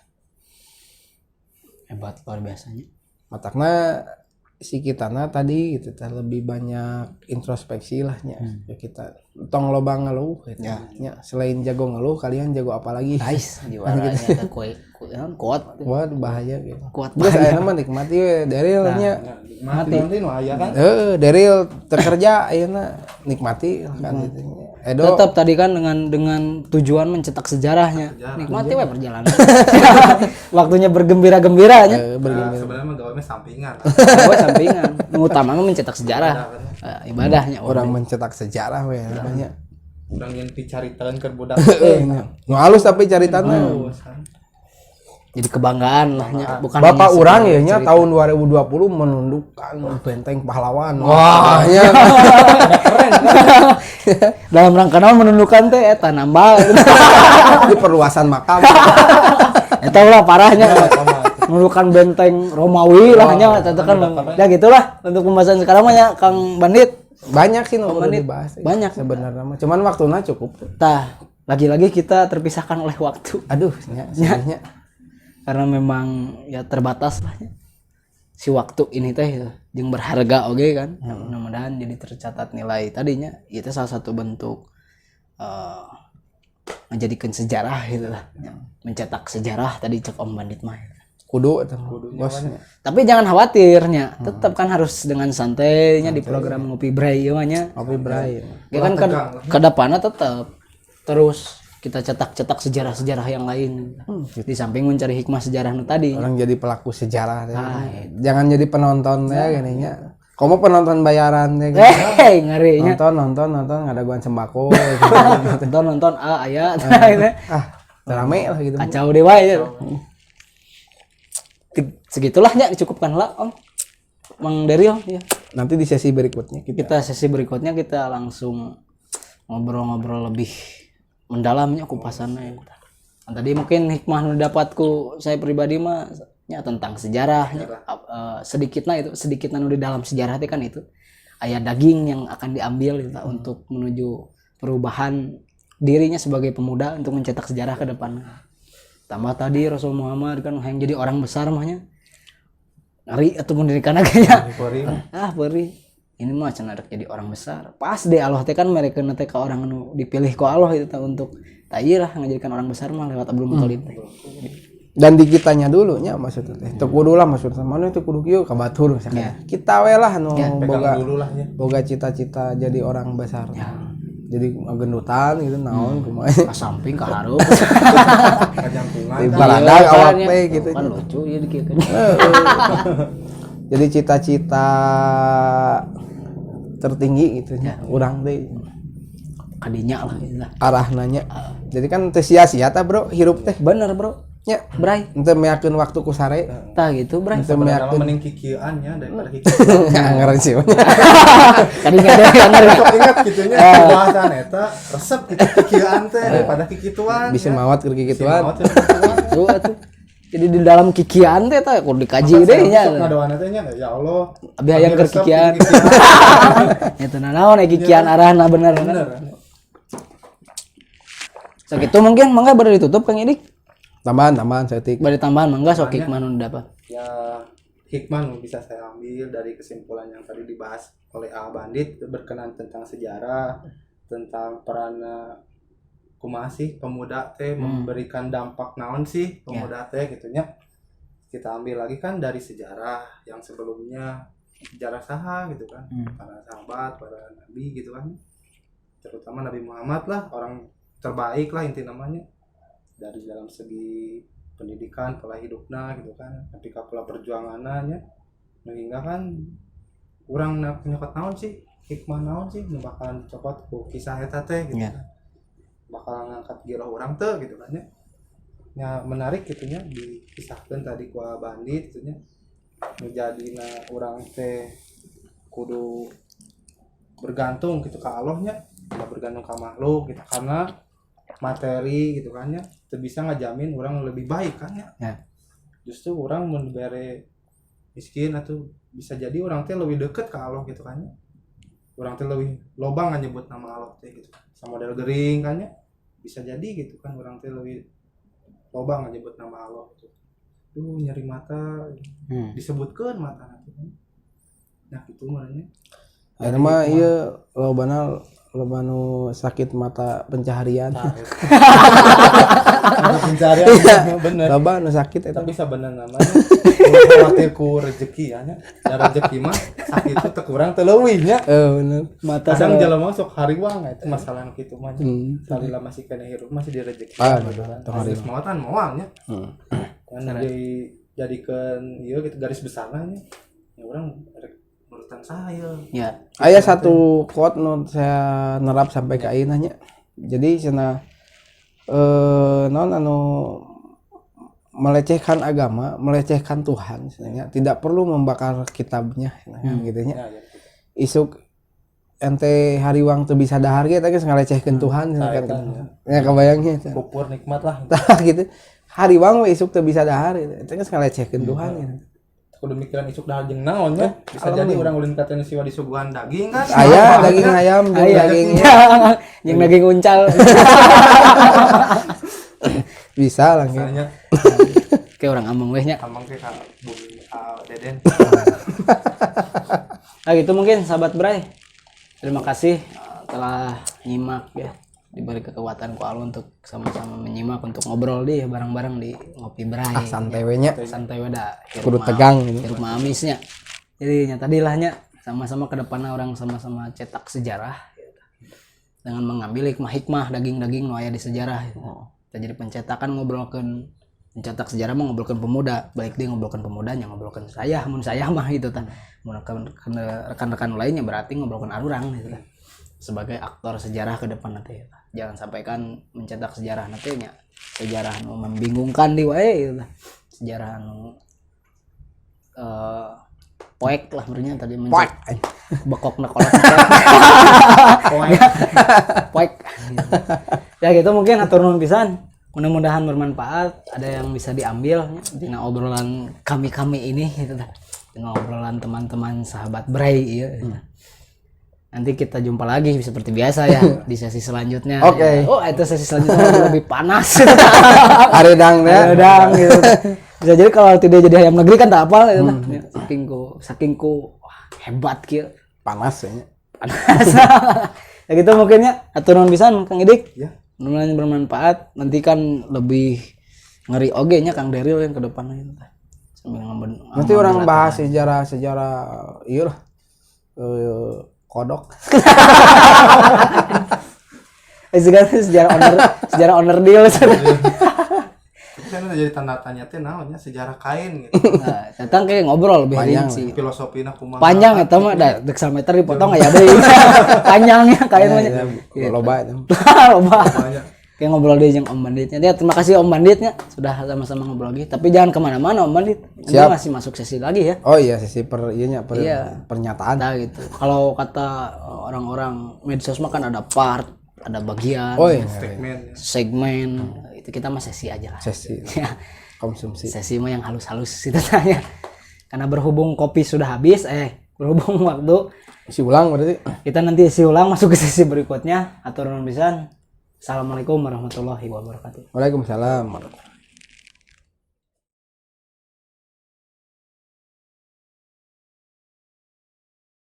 A: Hebat luar biasanya.
B: Matakna si kitana tadi gitu teh lebih banyak introspeksi lah nya. Kita tong loba ngeluh gitu. Ya. Selain jago ngeluh kalian jago apa lagi?
A: Guys, juaranya teh kuat.
B: Wah bahaya gitu.
A: Kuat
B: Terus
A: bahaya.
B: ayeuna mah nikmati we Daryl nya.
C: mati nu aya kan.
B: Daryl terkerja ayeuna nikmati kan gitu. Edo
A: Tetap tadi kan dengan tujuan mencetak sejarahnya. Nikmati we perjalanan. Waktunya bergembira-gembiranya.
C: Sebenarnya mah gawe sampingan.
A: Gue sampingan. Utamanya mencetak sejarah. Ibadahnya
B: orang mencetak sejarah we banyak.
C: Urang yang dicaritakeun keur budak.
B: Nu halus tapi caritana.
A: Jadi kebanggaan lahnya. Bukan
B: Bapak
A: hanya
B: urang
A: sekedar
B: ya nya
A: cerita.
B: tahun 2020 menundukkan benteng pahlawan. Wah, nya
A: Dalam rangka naon menundukkan teh eta nambal.
B: di perluasan makam.
A: Eta lah parahnya. Menundukkan benteng Romawi lah nya eta kan. Ya gitulah untuk pembahasan sekarang mah ya Kang Bandit.
B: Banyak sih nu perlu
A: Menit.
B: dibahas.
A: Banyak.
B: Sebenarnya mah. Cuman waktunya cukup.
A: Tah, lagi-lagi kita terpisahkan oleh waktu.
B: Aduh, nya.
A: Karena memang ya terbatas lah ya. Si waktu ini teh ya, jeung berharga oge kan. Mudah-mudahan jadi tercatat nilai tadinya itu salah satu bentuk menjadikan sejarah gitu lah. Ya. Mencetak sejarah tadi cek Om Bandit mah.
B: Kudu eta bos.
A: Tapi jangan khawatirnya, tetap kan harus dengan santainya di program Ngopi Bray ieu nya.
B: Ngopi Bray.
A: Ya kan ke depannya tetap terus kita cetak sejarah-sejarah yang lain. Di samping mencari hikmah sejarah nu tadi.
B: Orang jadi pelaku sejarah teh. Jangan jadi penonton ya gini nya. Kamu penonton bayaran ya gitu.
A: Ngerinya.
B: Nonton ngadaguan sembako.
A: Nonton aya
B: Rame lah gitu.
A: kacau dewa ya. Segitulah ya dicukupkan lah Om. Mang Daryl ya.
B: Nanti di sesi berikutnya
A: Kita sesi berikutnya kita langsung ngobrol-ngobrol lebih mendalamnya kupasannya. Tadi mungkin hikmah nu dapatku saya pribadi mah nya tentang sejarah. Sedikitnya nu di dalam sejarah itu kan itu aya daging yang akan diambil gitu, untuk menuju perubahan dirinya sebagai pemuda untuk mencetak sejarah ke depan. Tambah tadi Rasul Muhammad kan yang jadi orang besar mahnya. Ngeri atau mendirikan agaknya. Beri. Ini mah cenah jadi orang besar. Pas deh Allah teh kan mereka teh ka orang anu dipilih ku Allah itu untuk lah ngajadikan orang besar mah lewat Abdul Muthalib.
B: Dan di kitanya dulu nya maksudnya teh. Teu kudu lah maksudnya mana itu kudu kieu ka batur misalnya. Kita we lah nu boga cita-cita jadi orang besar. Jadi gendutan gitu naon kumaha.
A: Ka samping ka hareup.
B: Di baladag awak teh gitu.
A: Kan lucu ieu dikieun.
B: Jadi cita-cita tertinggi gitu nya urang teh
A: Kadinya lah.
B: arah nanya. Jadi kan teu sia-sia ta bro hirup teh.
A: Bener bro.
B: nya
A: Bray.
B: ente meyakeun waktu ku sare
A: Tah gitu, Bray.
B: ente
C: Sebenarnya
B: meyakeun
C: mending kikiannya daripada kikian.
B: ngaren sih
A: Tadi enggak ada yang denger.
C: Sok ingat gitunya bahasan eta resep gitu kikian teh daripada kikituan.
B: bisa mawat keur
C: Bisa
B: kikituan
C: mawat teh kikituan.
A: Tuh atuh. Jadi di dalam kikian teh tah kudu dikaji
C: Maka
A: deh
C: sekarang
A: nya.
C: sok ngadoana teh nya ya Allah.
A: Abi hayang keur
C: resep
A: kikian.
C: kikian.
A: Eta naon kikian arahna bener.
C: Bener.
A: Sok itu mungkin mangga bade ditutup Kang Idik.
B: tambahan setik
A: Bade tambahan mangga sok hikmah nu dapat.
C: Ya hikmah yang bisa saya ambil dari kesimpulan yang tadi dibahas oleh A Bandit berkenan tentang sejarah, tentang peran kumaha sih pemuda teh memberikan dampak naon sih pemuda teh gitunya. Kita ambil lagi kan dari sejarah yang sebelumnya, sejarah saha gitu kan, para sahabat, para nabi gitu kan, terutama Nabi Muhammad lah, orang terbaik lah inti namanya, dari dalam segi pendidikan, pola hidupnya gitu kan, ketika pola perjuangannya, sehingga kan kurang nyokot naon sih, hikmah naon sih, bakalan dicopot ku kisah eta teh gitu kan, bakalan ngangkat giroh orang teh gitu kan ya menarik gitunya dikisahkan tadi ku Bandit gitunya menjadina orang teh kudu bergantung gitu ke Allahnya, nggak bergantung ke makhluk gitu, karena materi gitu kan ya bisa ngajamin orang lebih baik kan ya. Justru orang memberi miskin atau bisa jadi orang teh lebih deket ke Allah gitu kan ya, orang teh lebih lobang nyebut nama Allah teh gitu sama model gering kan ya, bisa jadi gitu kan orang teh lebih lobang nyebut nama Allah gitu. Nyeri mata disebutkan mata nanti kan. Nah itu makanya
B: ada mah ieu lobana nu sakit mata pencaharian
C: pencarian bener.
B: loba nu sakit eta
C: Tapi sebenarnya namanya khawatir ku rezeki ya nya. Da rezeki mah sakit itu teu kurang teu leuwih nya.
B: bener
C: Mata kadang jelema sok hariwang itu masalah kitu mah. Salila masih kena hirup masih direzeki.
B: bener
C: Harus mawatan moal nya. Kan dijadikeun ieu gitu garis besarna nya. Ya urang menurut saya.
A: Ya.
B: Aya satu quote nu saya nerap sampai ke ayeuna nya. Jadi cenah naon anu melecehkan agama, melecehkan Tuhan sebenarnya tidak perlu membakar kitabnya gitu nya. Isuk ente hariwang teu bisa dahar ge eta geus ngalecehkeun Tuhan kan. Ya kebayangnya eta.
C: Pupur nikmat lah.
B: Gitu. Hariwang we isuk teu bisa dahar eta geus ngalecehkeun Tuhan gitu.
C: Kudu mikiran isuk dahar jeung naon nya. Bisa jadi urang ulin ka teh siwa disuguhan daging kan.
B: Aya daging ayam jeung dagingnya
A: Yang daging uncal.
B: bisa lah gitu.
C: Misalnya
A: Kayak orang amang weh nya.
C: amang ke ka bumi Deden.
A: Nah gitu mungkin sahabat Bray. Terima kasih telah nyimak ya. Diberi kekuatan ku Allah untuk sama-sama menyimak untuk ngobrol di bareng-bareng di Ngopi Bray.
B: Santai we nya.
A: Santai we da.
B: Kudu tegang gitu.
A: Hirup amisnya. Jadi nyata dilahnya sama-sama ke depanna orang sama-sama cetak sejarah gitu. Dengan mengambil hikmah-hikmah daging-daging nu aya di sejarah gitu. Kita jadi pencetakan ngobrolkeun mencetak sejarah mah ngobrolkeun pemuda, baik dia ngobrolkeun pemudanya, ngobrolkeun saya, mun saya mah gitu tah. Mun rekan-rekan lainnya berarti ngobrolkeun arurang gitu tah. Sebagai aktor sejarah ke depan nanti tah. Jangan sampaikan mencetak sejarah nanti nya sejarah nu membingungkan di wae gitu tah. Sejarah nu poek lah bernya tadi bekok kolot poek ya gitu mungkin atur nuhun pisan, mudah-mudahan bermanfaat, ada yang bisa diambil dina obrolan kami ini gitu tah, dina obrolan teman-teman sahabat Bray ya. Nanti kita jumpa lagi seperti biasa ya di sesi selanjutnya.
B: Oke.
A: Ya. Oh itu sesi selanjutnya lebih panas
B: Aredang ya.
A: Aredang gitu. Bisa jadi kalau tidak jadi ayam negeri kan tak apa gitu. Sakingku wah, hebat kieu.
B: Panas ya.
A: Panas. Ya gitu mungkinnya atur nuhun pisan Kang Idik.
C: Ya.
A: Mudah-mudahan bermanfaat. Nanti kan lebih ngeri oge nya Kang Deril yang ke depannya gitu. Sambil
B: Nanti orang bahas sejarah ieu lah. Kodok. sejarah owner deal.
C: Kan udah jadi tanda tanya teh naonnya sejarah kain gitu.
A: Nah, datang kayak ngobrol lebih rinci.
C: Filosofina kumaha.
A: Panjang eta mah da deksa meter dipotong aya deui. Panjangnya kain mah.
B: Loba eta.
A: Loba. Kayak ngobrol dia jeung Om Banditnya. Dia terima kasih Om Banditnya sudah sama-sama ngobrol lagi. Tapi jangan kemana-mana Om Bandit. Ini masih masuk sesi lagi ya.
B: Oh iya sesi pernyataan.
A: Nah gitu. Kalau kata orang-orang medsos mah kan ada part, ada bagian,
B: Oh iya.
A: segmen. Itu kita mah sesi aja lah.
B: Sesi
A: Ya,
B: konsumsi.
A: sesi mah yang halus-halus itu tanya. Karena berhubung kopi sudah habis, berhubung waktu,
B: Si ulang berarti.
A: kita nanti isi ulang masuk ke sesi berikutnya. Atur nuhun pisan. Assalamualaikum warahmatullahi wabarakatuh.
B: Waalaikumsalam.